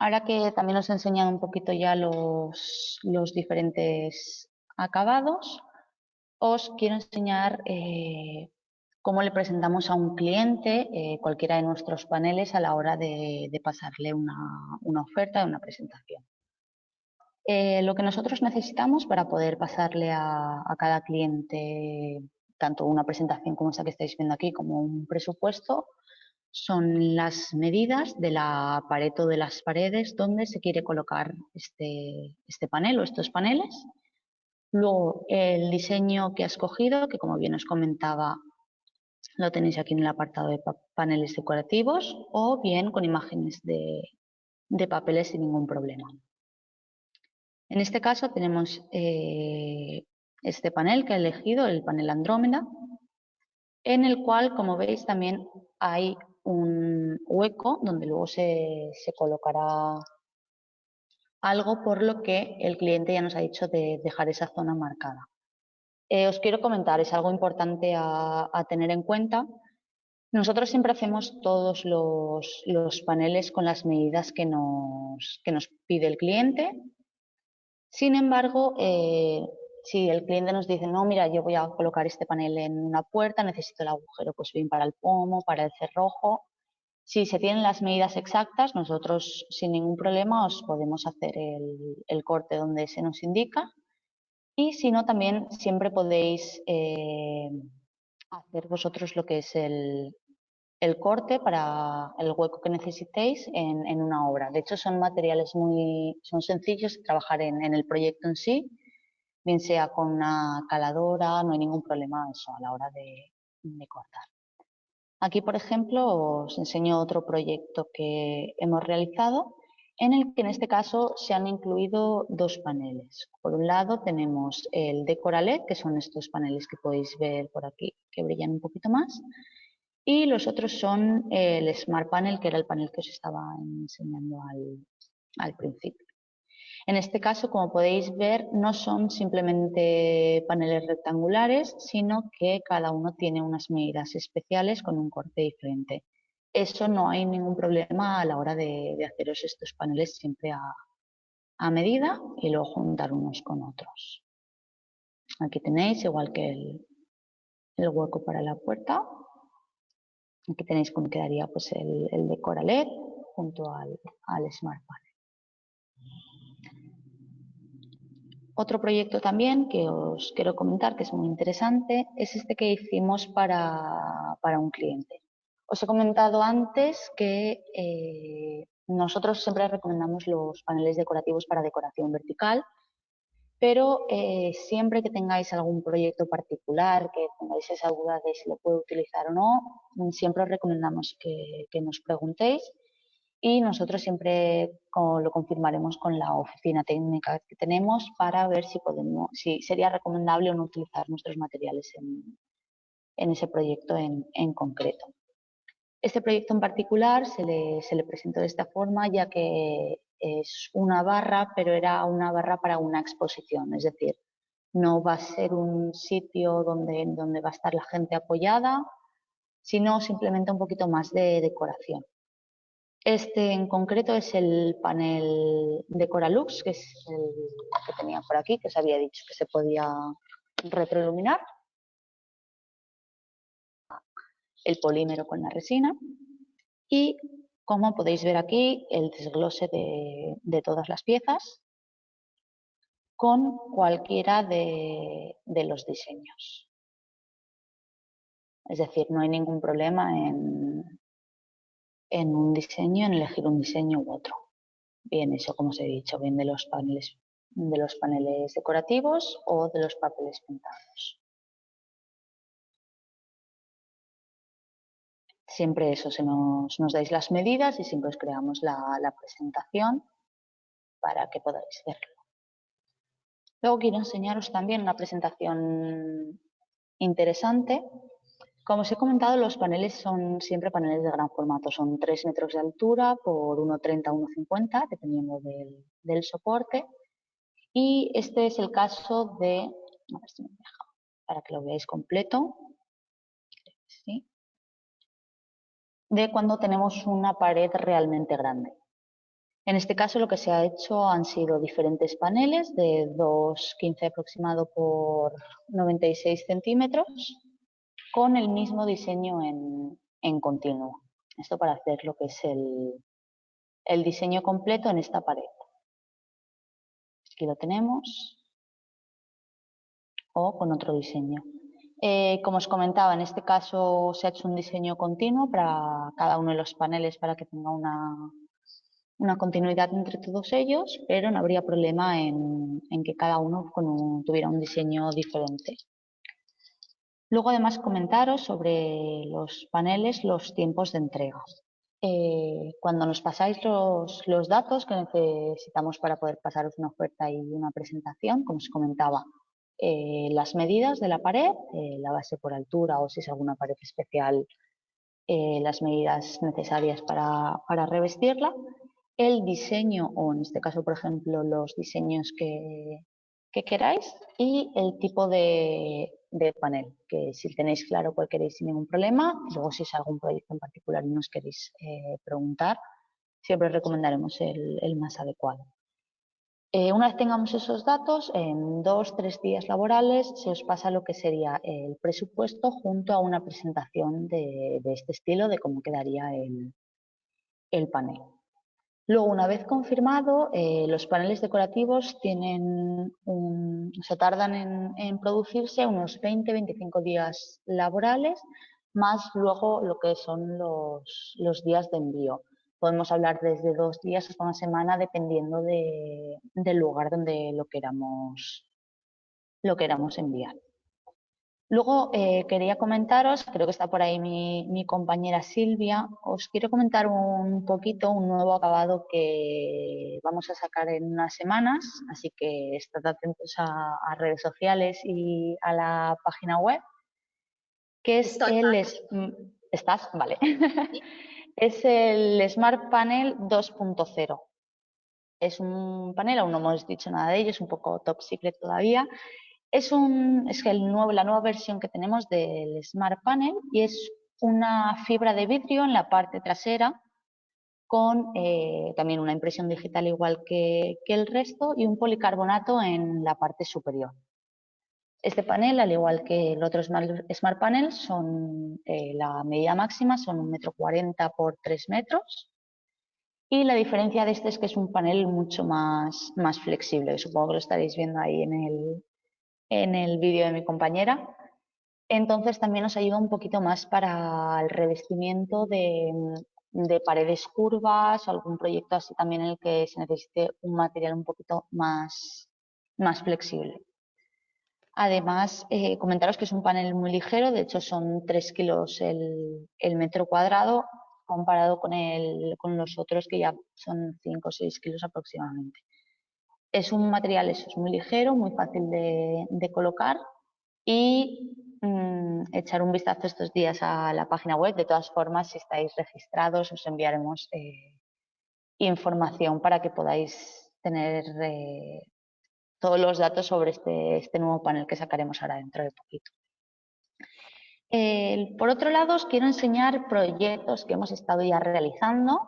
Ahora que también os he enseñado un poquito ya los diferentes acabados, os quiero enseñar cómo le presentamos a un cliente cualquiera de nuestros paneles a la hora de pasarle una oferta, una presentación. Lo que nosotros necesitamos para poder pasarle a cada cliente tanto una presentación como esta que estáis viendo aquí como un presupuesto son las medidas de la pared o de las paredes donde se quiere colocar este panel o estos paneles. Luego el diseño que ha escogido, que como bien os comentaba lo tenéis aquí en el apartado de paneles decorativos, o bien con imágenes de papeles sin ningún problema. En este caso tenemos este panel que he elegido, el panel Andrómeda, en el cual, como veis, también hay un hueco donde luego se colocará algo, por lo que el cliente ya nos ha dicho de dejar esa zona marcada. Os quiero comentar, es algo importante a tener en cuenta. Nosotros siempre hacemos todos los paneles con las medidas que nos pide el cliente. Sin embargo, si el cliente nos dice, no, mira, yo voy a colocar este panel en una puerta, necesito el agujero pues bien para el pomo, para el cerrojo. Si se tienen las medidas exactas, nosotros sin ningún problema os podemos hacer el corte donde se nos indica. Y si no, también siempre podéis hacer vosotros lo que es el corte para el hueco que necesitéis en una obra. De hecho, son materiales son sencillos de trabajar en el proyecto en sí, bien sea con una caladora, no hay ningún problema eso a la hora de cortar. Aquí, por ejemplo, os enseño otro proyecto que hemos realizado, en el que en este caso se han incluido dos paneles. Por un lado tenemos el Decoralet, que son estos paneles que podéis ver por aquí, que brillan un poquito más, y los otros son el Smart Panel, que era el panel que os estaba enseñando al principio. En este caso, como podéis ver, no son simplemente paneles rectangulares, sino que cada uno tiene unas medidas especiales con un corte diferente. Eso no hay ningún problema a la hora de haceros estos paneles siempre a medida y luego juntar unos con otros. Aquí tenéis, igual que el hueco para la puerta. Aquí tenéis cómo quedaría pues, el Decoralet junto al Smart Panel. Otro proyecto también que os quiero comentar, que es muy interesante, es este que hicimos para un cliente. Os he comentado antes que nosotros siempre recomendamos los paneles decorativos para decoración vertical, pero siempre que tengáis algún proyecto particular, que tengáis esa duda de si lo puedo utilizar o no, siempre os recomendamos que nos preguntéis y nosotros siempre lo confirmaremos con la oficina técnica que tenemos para ver si sería recomendable o no utilizar nuestros materiales en ese proyecto en concreto. Este proyecto en particular se le presentó de esta forma, ya que es una barra, pero era una barra para una exposición, es decir, no va a ser un sitio donde va a estar la gente apoyada, sino simplemente un poquito más de decoración. Este en concreto es el panel Decoralux, que es el que tenía por aquí, que os había dicho que se podía retroiluminar. El polímero con la resina y, como podéis ver aquí, el desglose de todas las piezas con cualquiera de los diseños. Es decir, no hay ningún problema en un diseño, en elegir un diseño u otro. Bien, eso como os he dicho, bien de los paneles decorativos o de los papeles pintados. Siempre eso, nos dais las medidas y siempre os creamos la presentación para que podáis verlo. Luego quiero enseñaros también una presentación interesante. Como os he comentado, los paneles son siempre paneles de gran formato. Son 3 metros de altura por 1,30 1,50, dependiendo del soporte. Y este es el caso de, a ver si me deja, para que lo veáis completo, ¿sí? De cuando tenemos una pared realmente grande. En este caso lo que se ha hecho han sido diferentes paneles de 2,15 aproximado por 96 centímetros con el mismo diseño en continuo. Esto para hacer lo que es el diseño completo en esta pared. Aquí lo tenemos. O con otro diseño. Como os comentaba, en este caso se ha hecho un diseño continuo para cada uno de los paneles para que tenga una continuidad entre todos ellos, pero no habría problema en que cada uno tuviera un diseño diferente. Luego, además, comentaros sobre los paneles, los tiempos de entrega. Cuando nos pasáis los datos que necesitamos para poder pasaros una oferta y una presentación, como os comentaba, las medidas de la pared, la base por altura o si es alguna pared especial, las medidas necesarias para revestirla, el diseño o en este caso, por ejemplo, los diseños que queráis y el tipo de panel, que si tenéis claro cuál queréis sin ningún problema, luego si es algún proyecto en particular y nos queréis preguntar, siempre recomendaremos el más adecuado. Una vez tengamos esos datos, en 2 o 3 días laborales se os pasa lo que sería el presupuesto junto a una presentación de este estilo, de cómo quedaría el panel. Luego, una vez confirmado, los paneles decorativos se tardan en producirse unos 20-25 días laborales, más luego lo que son los días de envío. Podemos hablar desde 2 días hasta una semana, dependiendo del lugar donde lo queramos enviar. Luego quería comentaros, creo que está por ahí mi compañera Silvia, os quiero comentar un poquito un nuevo acabado que vamos a sacar en unas semanas, así que estad atentos a redes sociales y a la página web, que es ¿Estás? Vale. Es el Smart Panel 2.0. Es un panel, aún no hemos dicho nada de ello, es un poco top secret todavía. Es la nueva versión que tenemos del Smart Panel y es una fibra de vidrio en la parte trasera con también una impresión digital igual que el resto y un policarbonato en la parte superior. Este panel, al igual que el otro Smart Panel, la medida máxima son 1,40 m por 3 metros. Y la diferencia de este es que es un panel mucho más flexible. Supongo que lo estaréis viendo ahí en el vídeo de mi compañera. Entonces también nos ayuda un poquito más para el revestimiento de paredes curvas o algún proyecto así también en el que se necesite un material un poquito más flexible. Además, comentaros que es un panel muy ligero, de hecho son 3 kilos el metro cuadrado, comparado con los otros que ya son 5 o 6 kilos aproximadamente. Es un material, eso, es muy ligero, muy fácil de colocar y echar un vistazo estos días a la página web. De todas formas, si estáis registrados, os enviaremos información para que podáis tener todos los datos sobre este nuevo panel que sacaremos ahora dentro de poquito. Por otro lado, os quiero enseñar proyectos que hemos estado ya realizando.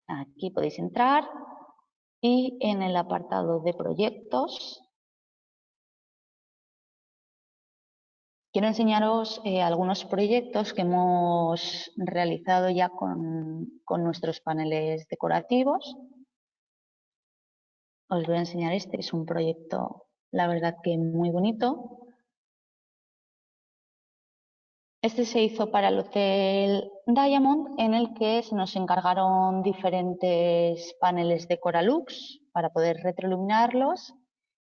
Aquí podéis entrar y en el apartado de proyectos quiero enseñaros algunos proyectos que hemos realizado ya con nuestros paneles decorativos. Os voy a enseñar este, es un proyecto, la verdad que muy bonito. Este se hizo para el Hotel Diamond, en el que se nos encargaron diferentes paneles de Coralux para poder retroiluminarlos,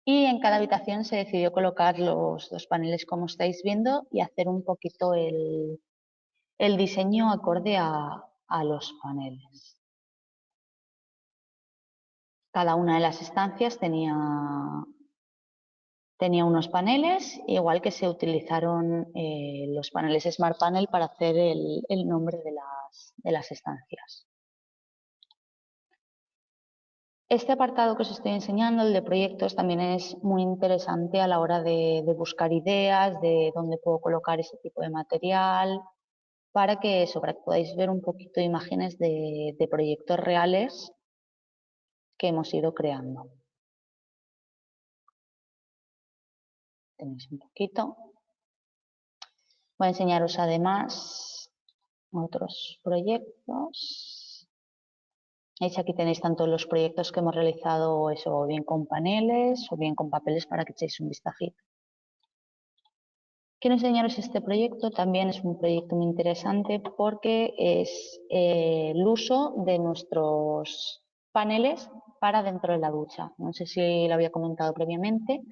y en cada habitación se decidió colocar los 2 paneles como estáis viendo y hacer un poquito el diseño acorde a los paneles. Cada una de las estancias tenía unos paneles, igual que se utilizaron los paneles Smart Panel para hacer el nombre de las estancias. Este apartado que os estoy enseñando, el de proyectos, también es muy interesante a la hora de buscar ideas de dónde puedo colocar ese tipo de material, para que podáis ver un poquito de imágenes de proyectos reales que hemos ido creando. Tenéis un poquito. Voy a enseñaros además otros proyectos. ¿Veis? Aquí tenéis tanto los proyectos que hemos realizado, eso, o bien con paneles o bien con papeles, para que echéis un vistacito. Quiero enseñaros este proyecto, también es un proyecto muy interesante porque es el uso de nuestros paneles para dentro de la ducha. No sé si lo había comentado previamente.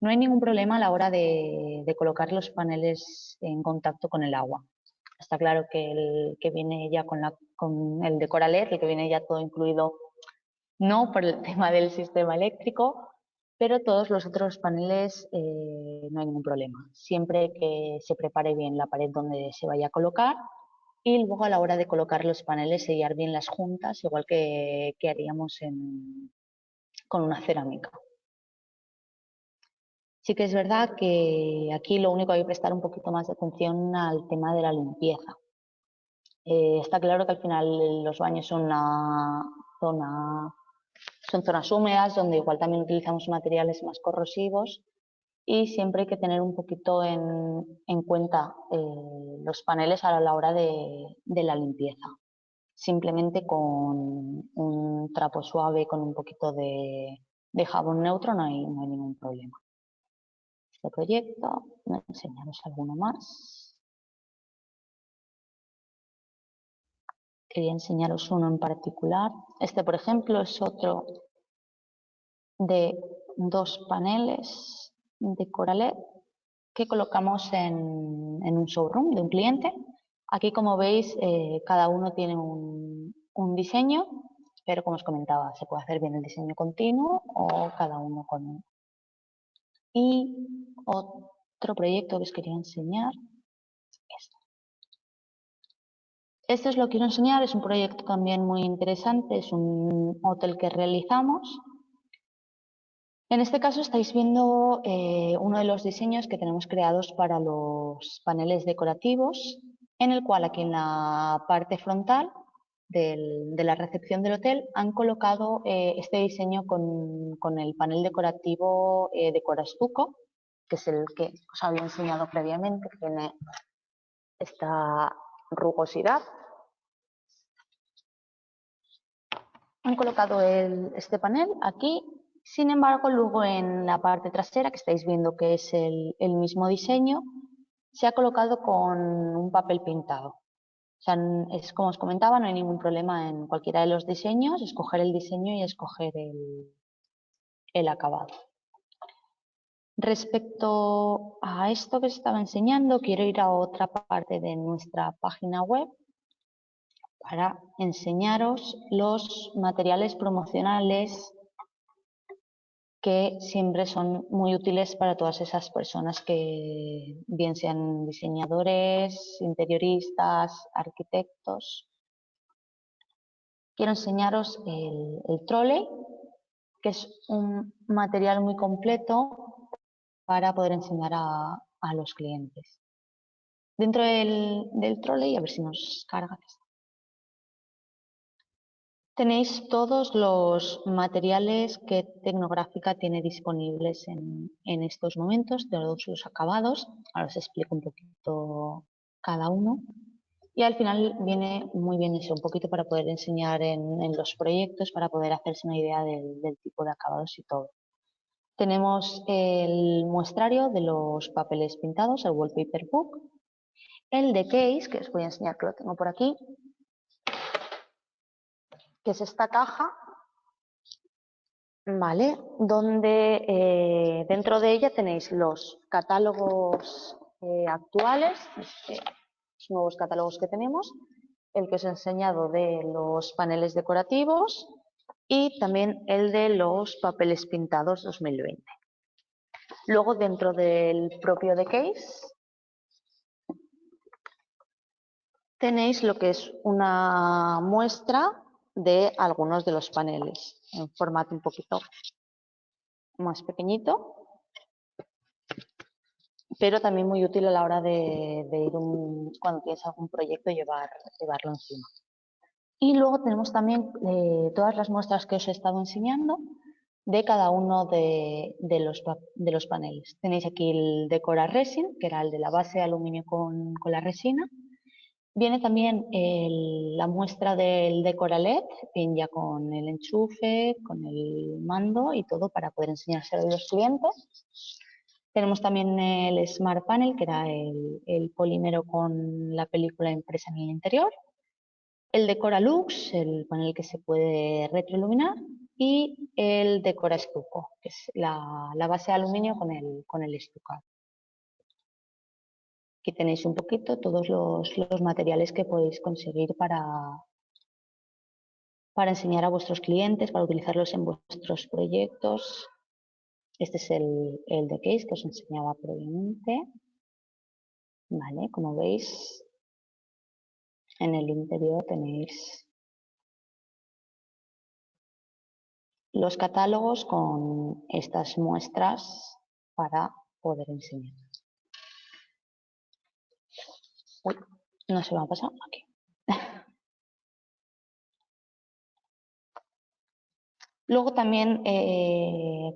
No hay ningún problema a la hora de colocar los paneles en contacto con el agua. Está claro que el que viene ya con el de Coraled, el que viene ya todo incluido, no por el tema del sistema eléctrico, pero todos los otros paneles no hay ningún problema. Siempre que se prepare bien la pared donde se vaya a colocar, y luego a la hora de colocar los paneles sellar bien las juntas, igual que haríamos con una cerámica. Sí que es verdad que aquí lo único que hay que prestar un poquito más de atención al tema de la limpieza. Está claro que al final los baños son zonas húmedas donde igual también utilizamos materiales más corrosivos, y siempre hay que tener un poquito en cuenta los paneles a la hora de la limpieza. Simplemente con un trapo suave, con un poquito de jabón neutro, no hay ningún problema. Este proyecto, voy a enseñaros alguno más. Quería enseñaros uno en particular. Este, por ejemplo, es otro de 2 paneles de Coraled que colocamos en un showroom de un cliente. Aquí, como veis, cada uno tiene un diseño, pero como os comentaba, se puede hacer bien el diseño continuo o cada uno con uno. Y otro proyecto que os quería enseñar es este. Os lo quiero enseñar, es un proyecto también muy interesante, es un hotel que realizamos. En este caso estáis viendo uno de los diseños que tenemos creados para los paneles decorativos, en el cual aquí en la parte frontal de la recepción del hotel han colocado este diseño con el panel decorativo de Corastuco, que es el que os había enseñado previamente, que tiene esta rugosidad. Han colocado este panel aquí. Sin embargo, luego en la parte trasera, que estáis viendo que es el mismo diseño, se ha colocado con un papel pintado. O sea, es como os comentaba, no hay ningún problema en cualquiera de los diseños, escoger el diseño y escoger el acabado. Respecto a esto que os estaba enseñando, quiero ir a otra parte de nuestra página web para enseñaros los materiales promocionales que siempre son muy útiles para todas esas personas que bien sean diseñadores, interioristas, arquitectos. Quiero enseñaros el trolley, que es un material muy completo para poder enseñar a los clientes. Dentro del trolley, a ver si nos carga. Tenéis todos los materiales que Tecnográfica tiene disponibles en estos momentos, todos los acabados. Ahora os explico un poquito cada uno. Y al final viene muy bien eso, un poquito para poder enseñar en los proyectos, para poder hacerse una idea del tipo de acabados y todo. Tenemos el muestrario de los papeles pintados, el wallpaper book, el de case, que os voy a enseñar que lo tengo por aquí, que es esta caja, ¿vale? Donde dentro de ella tenéis los catálogos actuales, los nuevos catálogos que tenemos, el que os he enseñado de los paneles decorativos y también el de los papeles pintados 2020. Luego dentro del propio The Case tenéis lo que es una muestra de algunos de los paneles en formato un poquito más pequeñito, pero también muy útil a la hora de ir cuando tienes algún proyecto llevarlo encima. Y luego tenemos también todas las muestras que os he estado enseñando de cada uno de los paneles. Tenéis aquí el Decora Resin, que era el de la base de aluminio con la resina. Viene también la muestra del Decora LED, bien ya con el enchufe, con el mando y todo para poder enseñárselo a los clientes. Tenemos también el Smart Panel, que era el polímero con la película impresa en el interior. El Decora Lux, el panel que se puede retroiluminar. Y el Decora Estuco, que es la base de aluminio con el estucado. Aquí tenéis un poquito todos los materiales que podéis conseguir para enseñar a vuestros clientes, para utilizarlos en vuestros proyectos. Este es el de case que os enseñaba previamente. Vale, como veis, en el interior tenéis los catálogos con estas muestras para poder enseñar. Uy, no se me ha pasado aquí. Luego también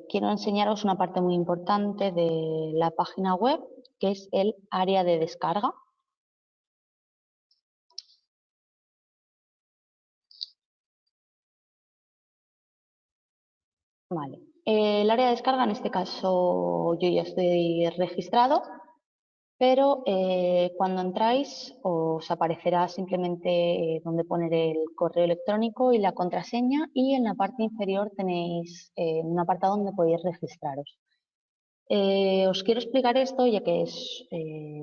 quiero enseñaros una parte muy importante de la página web, que es el área de descarga. Vale. El área de descarga, en este caso yo ya estoy registrado, pero cuando entráis os aparecerá simplemente donde poner el correo electrónico y la contraseña, y en la parte inferior tenéis un apartado donde podéis registraros. Os quiero explicar esto ya que es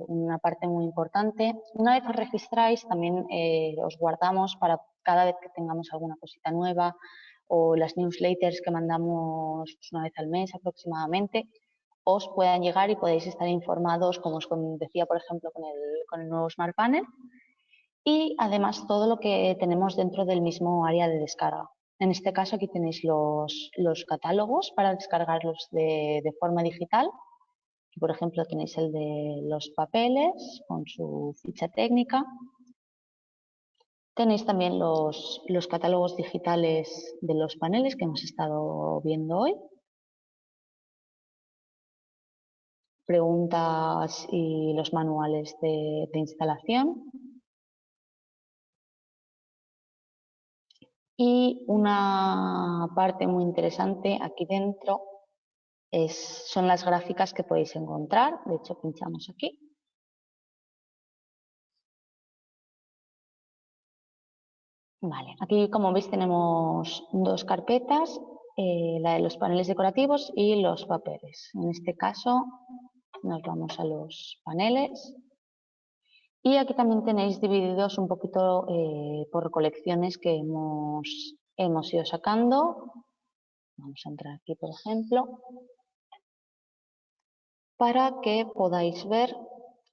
una parte muy importante. Una vez os registráis, también os guardamos para cada vez que tengamos alguna cosita nueva o las newsletters que mandamos una vez al mes aproximadamente, os puedan llegar y podéis estar informados, como os decía, por ejemplo, con el nuevo Smart Panel, y además todo lo que tenemos dentro del mismo área de descarga. En este caso aquí tenéis los catálogos para descargarlos de forma digital. Por ejemplo, tenéis el de los papeles con su ficha técnica. Tenéis también los catálogos digitales de los paneles que hemos estado viendo hoy. Preguntas y los manuales de instalación. Y una parte muy interesante aquí dentro son las gráficas que podéis encontrar. De hecho, pinchamos aquí. Vale, aquí como veis tenemos dos carpetas, la de los paneles decorativos y los papeles. En este caso nos vamos a los paneles Y aquí también tenéis divididos un poquito por colecciones que hemos ido sacando. Vamos a entrar aquí, por ejemplo, para que podáis ver.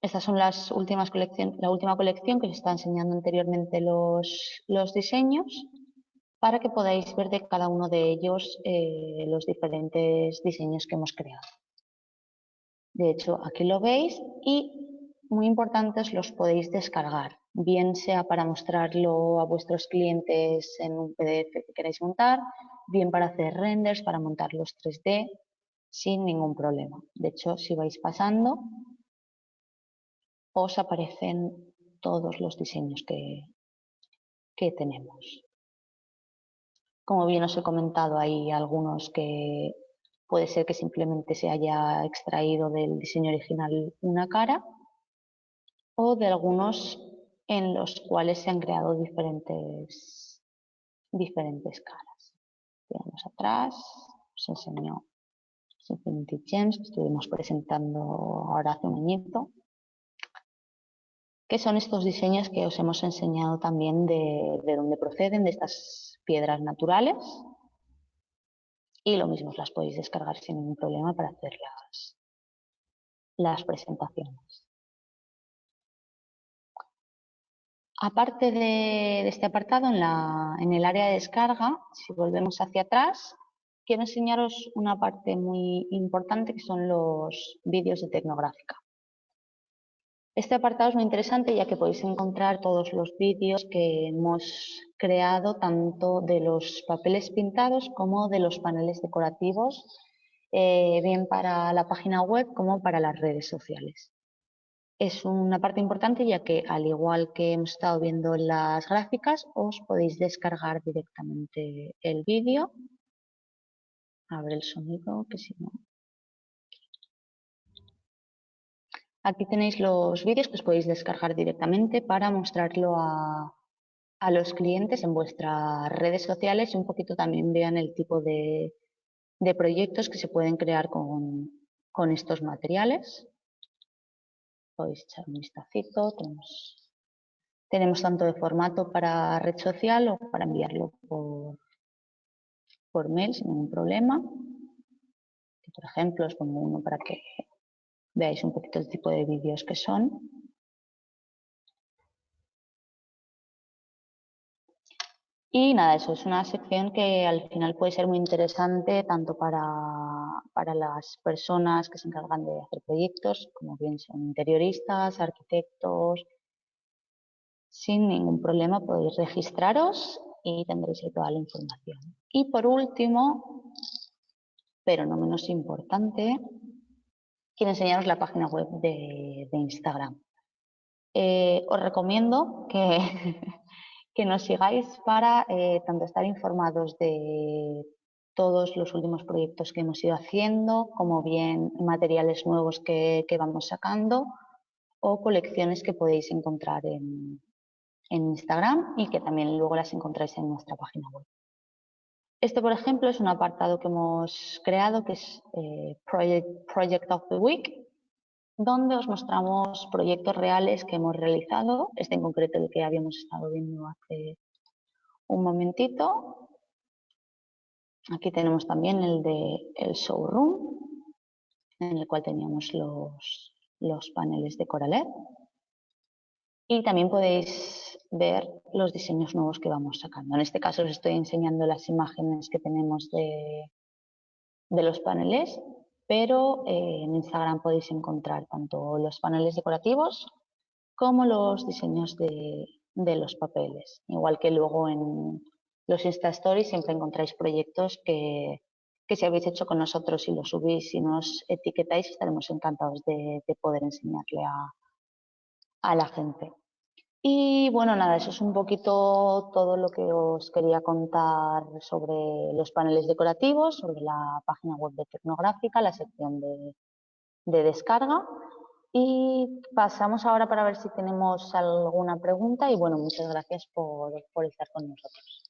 Estas son las últimas la última colección que os está enseñando anteriormente los diseños, para que podáis ver de cada uno de ellos los diferentes diseños que hemos creado. De hecho, aquí lo veis y muy importantes los podéis descargar, bien sea para mostrarlo a vuestros clientes en un PDF que queráis montar, bien para hacer renders, para montar los 3D, sin ningún problema. De hecho, si vais pasando, os aparecen todos los diseños que tenemos. Como bien os he comentado, hay algunos que puede ser que simplemente se haya extraído del diseño original una cara, o de algunos en los cuales se han creado diferentes caras. Veamos atrás, os enseño Infinity Gems, que estuvimos presentando ahora hace un añito, que son estos diseños que os hemos enseñado también de dónde proceden, de estas piedras naturales. Y lo mismo, os las podéis descargar sin ningún problema para hacer las presentaciones. Aparte de este apartado, en el área de descarga, si volvemos hacia atrás, quiero enseñaros una parte muy importante que son los vídeos de Tecnográfica. Este apartado es muy interesante ya que podéis encontrar todos los vídeos que hemos creado, tanto de los papeles pintados como de los paneles decorativos, bien para la página web como para las redes sociales. Es una parte importante ya que, al igual que hemos estado viendo en las gráficas, os podéis descargar directamente el vídeo. A ver el sonido, que si no. Aquí tenéis los vídeos que os podéis descargar directamente para mostrarlo a los clientes en vuestras redes sociales y un poquito también vean el tipo de proyectos que se pueden crear con estos materiales. Podéis echar un vistacito. Tenemos tanto de formato para red social o para enviarlo por mail sin ningún problema. Por ejemplo, os pongo uno para que veáis un poquito el tipo de vídeos que son. Y nada, eso es una sección que al final puede ser muy interesante tanto para las personas que se encargan de hacer proyectos, como bien son interioristas, arquitectos. Sin ningún problema podéis registraros y tendréis ahí toda la información. Y por último, pero no menos importante, quiero enseñaros la página web de Instagram. Os recomiendo que, que nos sigáis para tanto estar informados de todos los últimos proyectos que hemos ido haciendo, como bien materiales nuevos que vamos sacando o colecciones que podéis encontrar en Instagram y que también luego las encontráis en nuestra página web. Este, por ejemplo, es un apartado que hemos creado que es Project of the Week, donde os mostramos proyectos reales que hemos realizado, este en concreto el que habíamos estado viendo hace un momentito. Aquí tenemos también el de el showroom, en el cual teníamos los paneles de Coralet. Y también podéis ver los diseños nuevos que vamos sacando. En este caso os estoy enseñando las imágenes que tenemos de los paneles, pero en Instagram podéis encontrar tanto los paneles decorativos como los diseños de los papeles. Igual que luego en los Insta Stories siempre encontráis proyectos que si habéis hecho con nosotros y los subís y nos etiquetáis, estaremos encantados de poder enseñarle a la gente. Y bueno, nada, eso es un poquito todo lo que os quería contar sobre los paneles decorativos, sobre la página web de Tecnográfica, la sección de descarga. Y pasamos ahora para ver si tenemos alguna pregunta y bueno, muchas gracias por estar con nosotros.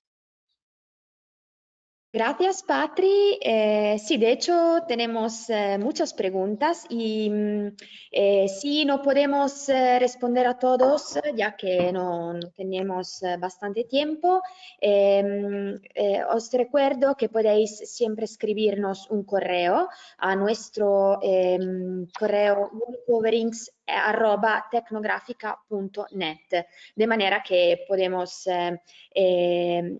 Gracias, Patri. Sí, de hecho tenemos muchas preguntas y sí, no podemos responder a todos ya que no tenemos bastante tiempo. Os recuerdo que podéis siempre escribirnos un correo a nuestro correo wallcoverings@tecnografica.net, de manera que podemos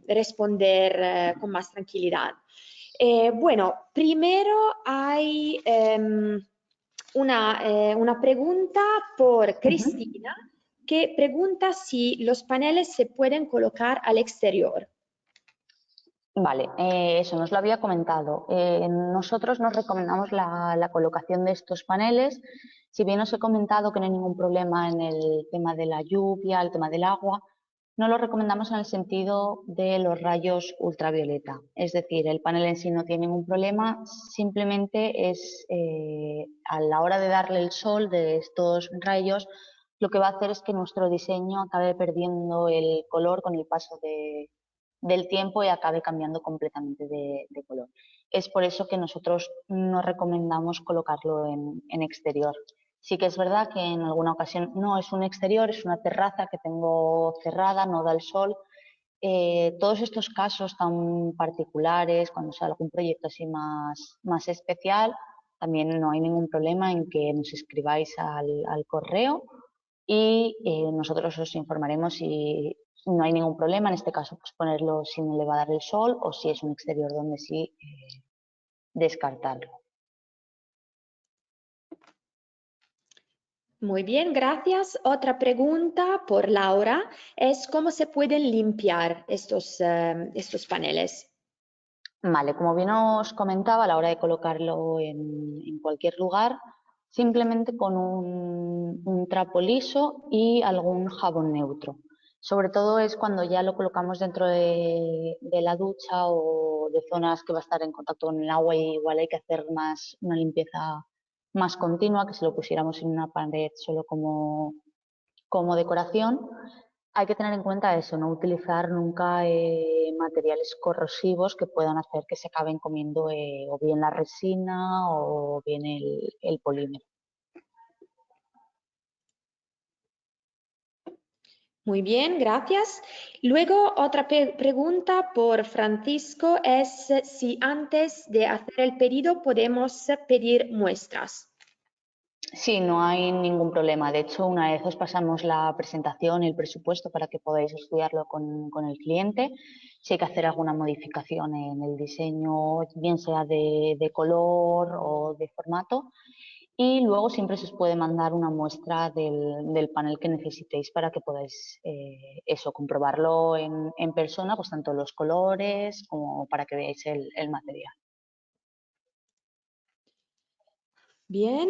responder con más tranquilidad. Bueno, primero hay una pregunta por Cristina que pregunta si los paneles se pueden colocar al exterior. Vale, eso nos lo había comentado. Nosotros nos recomendamos la colocación de estos paneles. Si bien os he comentado que no hay ningún problema en el tema de la lluvia, el tema del agua, no lo recomendamos en el sentido de los rayos ultravioleta. Es decir, el panel en sí no tiene ningún problema, simplemente es a la hora de darle el sol de estos rayos, lo que va a hacer es que nuestro diseño acabe perdiendo el color con el paso del tiempo y acabe cambiando completamente de color. Es por eso que nosotros no recomendamos colocarlo en exterior. Sí que es verdad que en alguna ocasión no es un exterior, es una terraza que tengo cerrada, no da el sol. Todos estos casos tan particulares, cuando sea algún proyecto así más especial, también no hay ningún problema en que nos escribáis al correo y nosotros os informaremos si no hay ningún problema, en este caso pues ponerlo si no le va a dar el sol o si es un exterior donde sí descartarlo. Muy bien, gracias. Otra pregunta por Laura es cómo se pueden limpiar estos paneles. Vale, como bien os comentaba, a la hora de colocarlo en cualquier lugar, simplemente con un trapo liso y algún jabón neutro. Sobre todo es cuando ya lo colocamos dentro de la ducha o de zonas que va a estar en contacto con el agua y igual hay que hacer una limpieza más continua que si lo pusiéramos en una pared solo como decoración. Hay que tener en cuenta eso, no utilizar nunca materiales corrosivos que puedan hacer que se acaben comiendo o bien la resina o bien el polímero. Muy bien, gracias. Luego, otra pregunta por Francisco es si antes de hacer el pedido podemos pedir muestras. Sí, no hay ningún problema. De hecho, una vez os pasamos la presentación y el presupuesto para que podáis estudiarlo con el cliente, si hay que hacer alguna modificación en el diseño, bien sea de color o de formato, y luego siempre se os puede mandar una muestra del panel que necesitéis para que podáis eso, comprobarlo en persona, pues tanto los colores como para que veáis el material. Bien,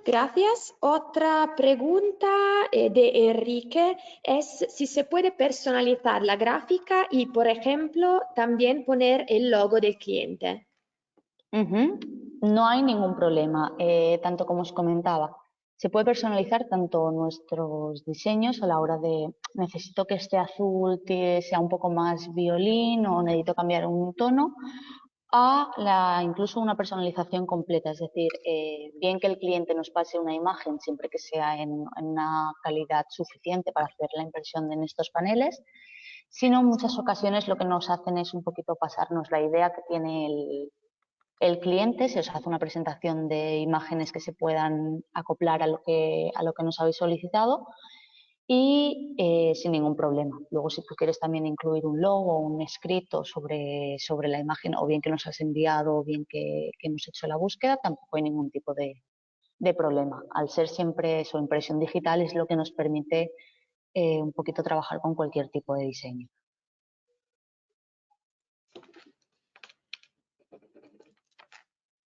gracias. Otra pregunta de Enrique es si se puede personalizar la gráfica y, por ejemplo, también poner el logo del cliente. No hay ningún problema. Tanto como os comentaba, se puede personalizar tanto nuestros diseños a la hora de necesito que este azul sea un poco más violín o necesito cambiar un tono, incluso una personalización completa. Es decir, bien que el cliente nos pase una imagen siempre que sea en una calidad suficiente para hacer la impresión en estos paneles, sino en muchas ocasiones lo que nos hacen es un poquito pasarnos la idea que tiene el cliente, se os hace una presentación de imágenes que se puedan acoplar a lo que nos habéis solicitado y sin ningún problema. Luego, si tú quieres también incluir un logo o un escrito sobre la imagen, o bien que nos has enviado, o bien que hemos hecho la búsqueda, tampoco hay ningún tipo de problema. Al ser siempre eso, impresión digital, es lo que nos permite un poquito trabajar con cualquier tipo de diseño.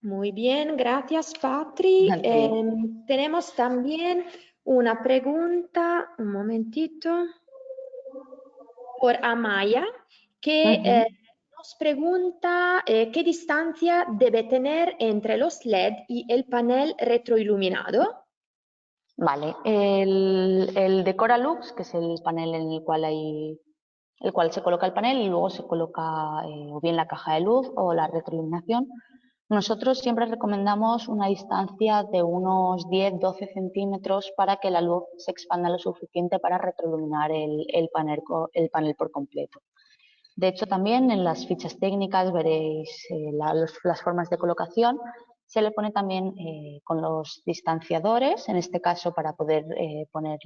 Muy bien, gracias, Patri. Tenemos también una pregunta, un momentito, por Amaya, que nos pregunta qué distancia debe tener entre los LED y el panel retroiluminado. Vale, el Decoralux, que es el panel en el cual hay el cual se coloca el panel y luego se coloca o bien la caja de luz o la retroiluminación. Nosotros siempre recomendamos una distancia de unos 10-12 centímetros para que la luz se expanda lo suficiente para retroiluminar el panel por completo. De hecho, también en las fichas técnicas veréis las formas de colocación. Se le pone también con los distanciadores, en este caso para poder poner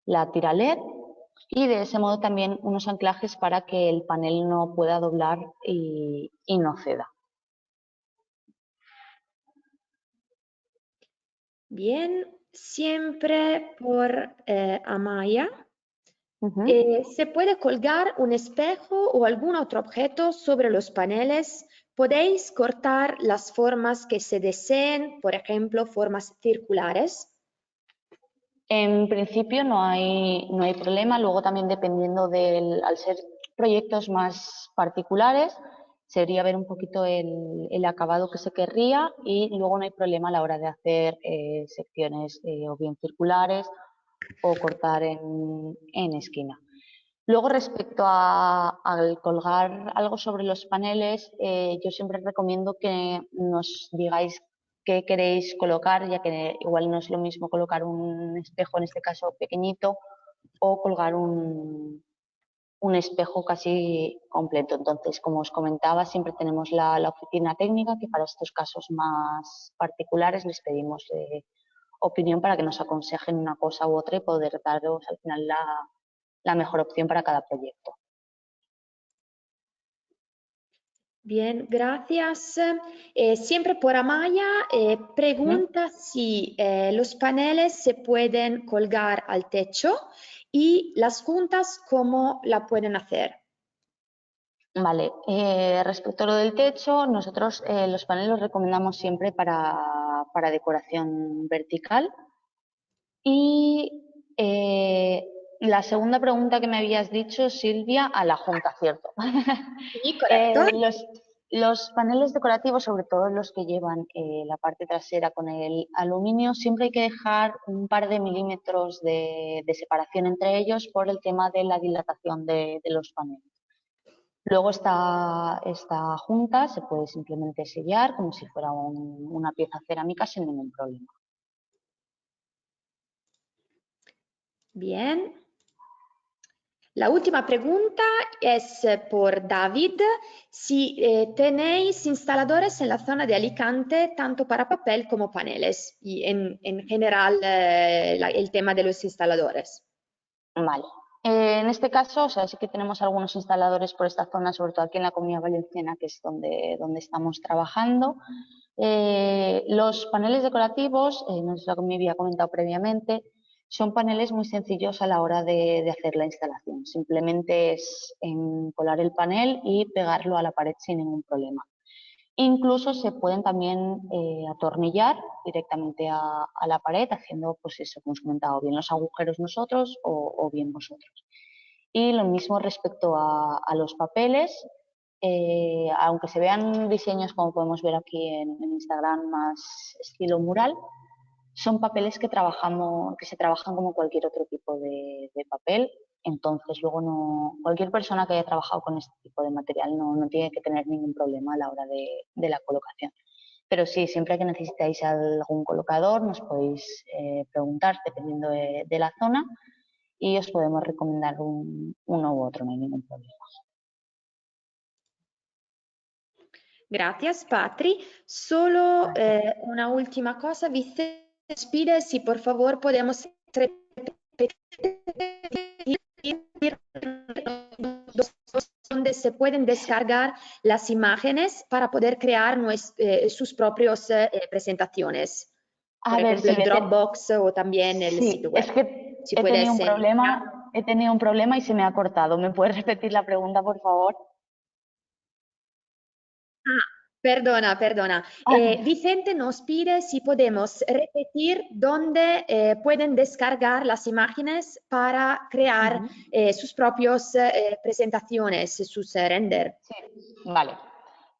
la tira LED, y de ese modo también unos anclajes para que el panel no pueda doblar y no ceda. Bien, siempre por Amaya. ¿Se puede colgar un espejo o algún otro objeto sobre los paneles? ¿Podéis cortar las formas que se deseen, por ejemplo, formas circulares? En principio no hay problema, luego también dependiendo al ser proyectos más particulares, sería ver un poquito el acabado que se querría y luego no hay problema a la hora de hacer secciones o bien circulares o cortar en esquina. Luego, respecto al colgar algo sobre los paneles, yo siempre recomiendo que nos digáis qué queréis colocar, ya que igual no es lo mismo colocar un espejo, en este caso pequeñito, o colgar un espejo casi completo. Entonces, como os comentaba, siempre tenemos la oficina técnica, que para estos casos más particulares les pedimos opinión para que nos aconsejen una cosa u otra y poder daros al final la mejor opción para cada proyecto. Bien, gracias. Siempre por Amaya, pregunta si los paneles se pueden colgar al techo y las juntas, ¿cómo la pueden hacer? Vale, respecto a lo del techo, nosotros los paneles los recomendamos siempre para decoración vertical. Y la segunda pregunta que me habías dicho, Silvia, a la junta, ¿cierto? Sí, correcto. Los paneles decorativos, sobre todo los que llevan la parte trasera con el aluminio, siempre hay que dejar un par de milímetros de separación entre ellos por el tema de la dilatación de los paneles. Luego esta junta se puede simplemente sellar como si fuera una pieza cerámica sin ningún problema. Bien. La última pregunta es por David. Si tenéis instaladores en la zona de Alicante, tanto para papel como paneles, y en general el tema de los instaladores. Vale. En este caso, o sea, sí que tenemos algunos instaladores por esta zona, sobre todo aquí en la Comunidad Valenciana, que es donde estamos trabajando. Los paneles decorativos, no es lo que me había comentado previamente, son paneles muy sencillos a la hora de hacer la instalación. Simplemente es colar el panel y pegarlo a la pared sin ningún problema. Incluso se pueden también atornillar directamente a la pared, haciendo, pues eso, como os comentaba, bien los agujeros nosotros o bien vosotros. Y lo mismo respecto a los papeles, aunque se vean diseños como podemos ver aquí en Instagram más estilo mural, son papeles que se trabajan como cualquier otro tipo de papel. Entonces, luego cualquier persona que haya trabajado con este tipo de material no tiene que tener ningún problema a la hora de la colocación. Pero sí, siempre que necesitáis algún colocador, nos podéis preguntar dependiendo de la zona y os podemos recomendar uno u otro, no hay ningún problema. Gracias, Patri. Solo una última cosa. Vicente nos pide si por favor podemos repetir donde se pueden descargar las imágenes para poder crear sus propias presentaciones. Por A ver, ejemplo, el Silvia, Dropbox o también el sitio sí, web. es que Si he tenido puedes un problema, y se me ha cortado. ¿Me puedes repetir la pregunta, por favor? Perdona. Vicente nos pide si podemos repetir dónde pueden descargar las imágenes para crear sus propias presentaciones, sus render. Sí, vale.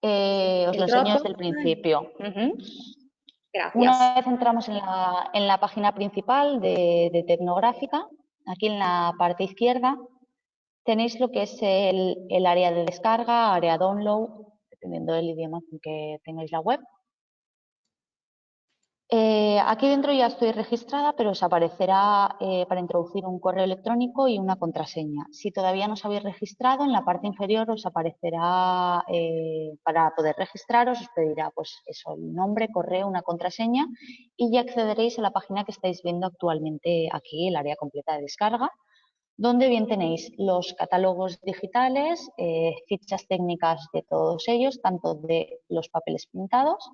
Os El lo enseño desde Dropbox. el principio. Una Gracias. vez entramos en la página principal de Tecnográfica, aquí en la parte izquierda tenéis lo que es el área de descarga, área download, dependiendo del idioma con que tengáis la web. Aquí dentro ya estoy registrada, pero os aparecerá para introducir un correo electrónico y una contraseña. Si todavía no os habéis registrado, en la parte inferior os aparecerá, para poder registraros, os pedirá pues eso, el nombre, correo, una contraseña y ya accederéis a la página que estáis viendo actualmente aquí, el área completa de descarga, donde bien tenéis los catálogos digitales, fichas técnicas de todos ellos, tanto de los papeles pintados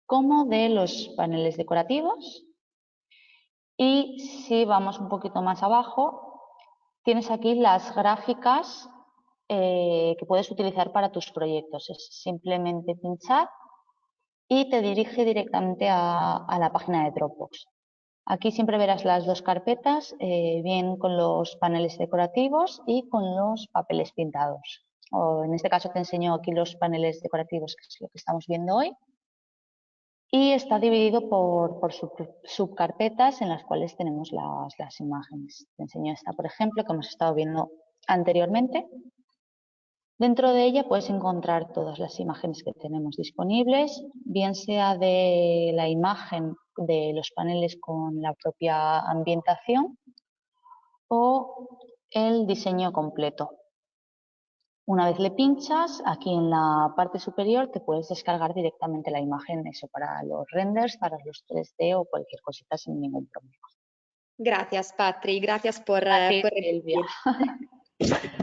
como de los paneles decorativos. Y si vamos un poquito más abajo, tienes aquí las gráficas que puedes utilizar para tus proyectos. Es simplemente pinchar y te dirige directamente a la página de Dropbox. Aquí siempre verás las dos carpetas, bien con los paneles decorativos y con los papeles pintados. O en este caso te enseño aquí los paneles decorativos, que es lo que estamos viendo hoy. Y está dividido por subcarpetas en las cuales tenemos las imágenes. Te enseño esta, por ejemplo, que hemos estado viendo anteriormente. Dentro de ella puedes encontrar todas las imágenes que tenemos disponibles, bien sea de la imagen de los paneles con la propia ambientación o el diseño completo. Una vez le pinchas, aquí en la parte superior te puedes descargar directamente la imagen, eso para los renders, para los 3D o cualquier cosita sin ningún problema. Gracias, Patri. Gracias A ti, por Silvia. repetir.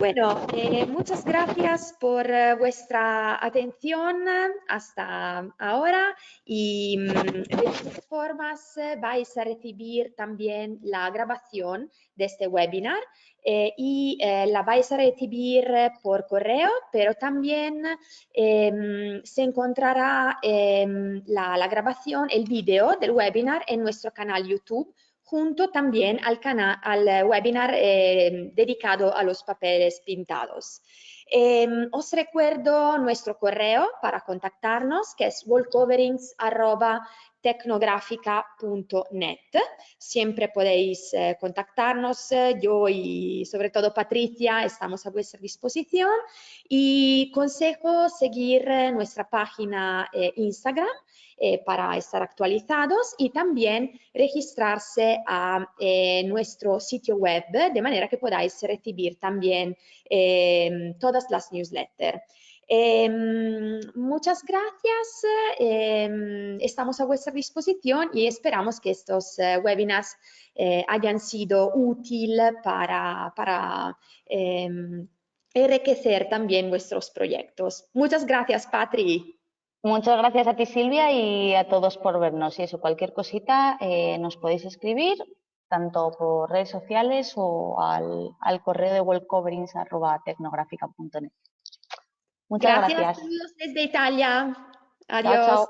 Bueno, muchas gracias por vuestra atención hasta ahora y de todas formas vais a recibir también la grabación de este webinar la vais a recibir por correo, pero también se encontrará la grabación, el video del webinar en nuestro canal YouTube, junto también al webinar dedicado a los papeles pintados. Os recuerdo nuestro correo para contactarnos, que es wallcoverings@tecnografica.net. Siempre podéis contactarnos, yo y sobre todo Patricia estamos a vuestra disposición. Y consejo seguir nuestra página Instagram, para estar actualizados y también registrarse a nuestro sitio web de manera que podáis recibir también todas las newsletters. Muchas gracias, estamos a vuestra disposición y esperamos que estos webinars hayan sido útiles para enriquecer también vuestros proyectos. Muchas gracias, Patri. Muchas gracias a ti, Silvia, y a todos por vernos. Y eso, cualquier cosita nos podéis escribir, tanto por redes sociales o al correo de wallcoverings@tecnografica.net. Muchas Gracias, gracias. saludos desde Italia. Chao, Adiós. chao.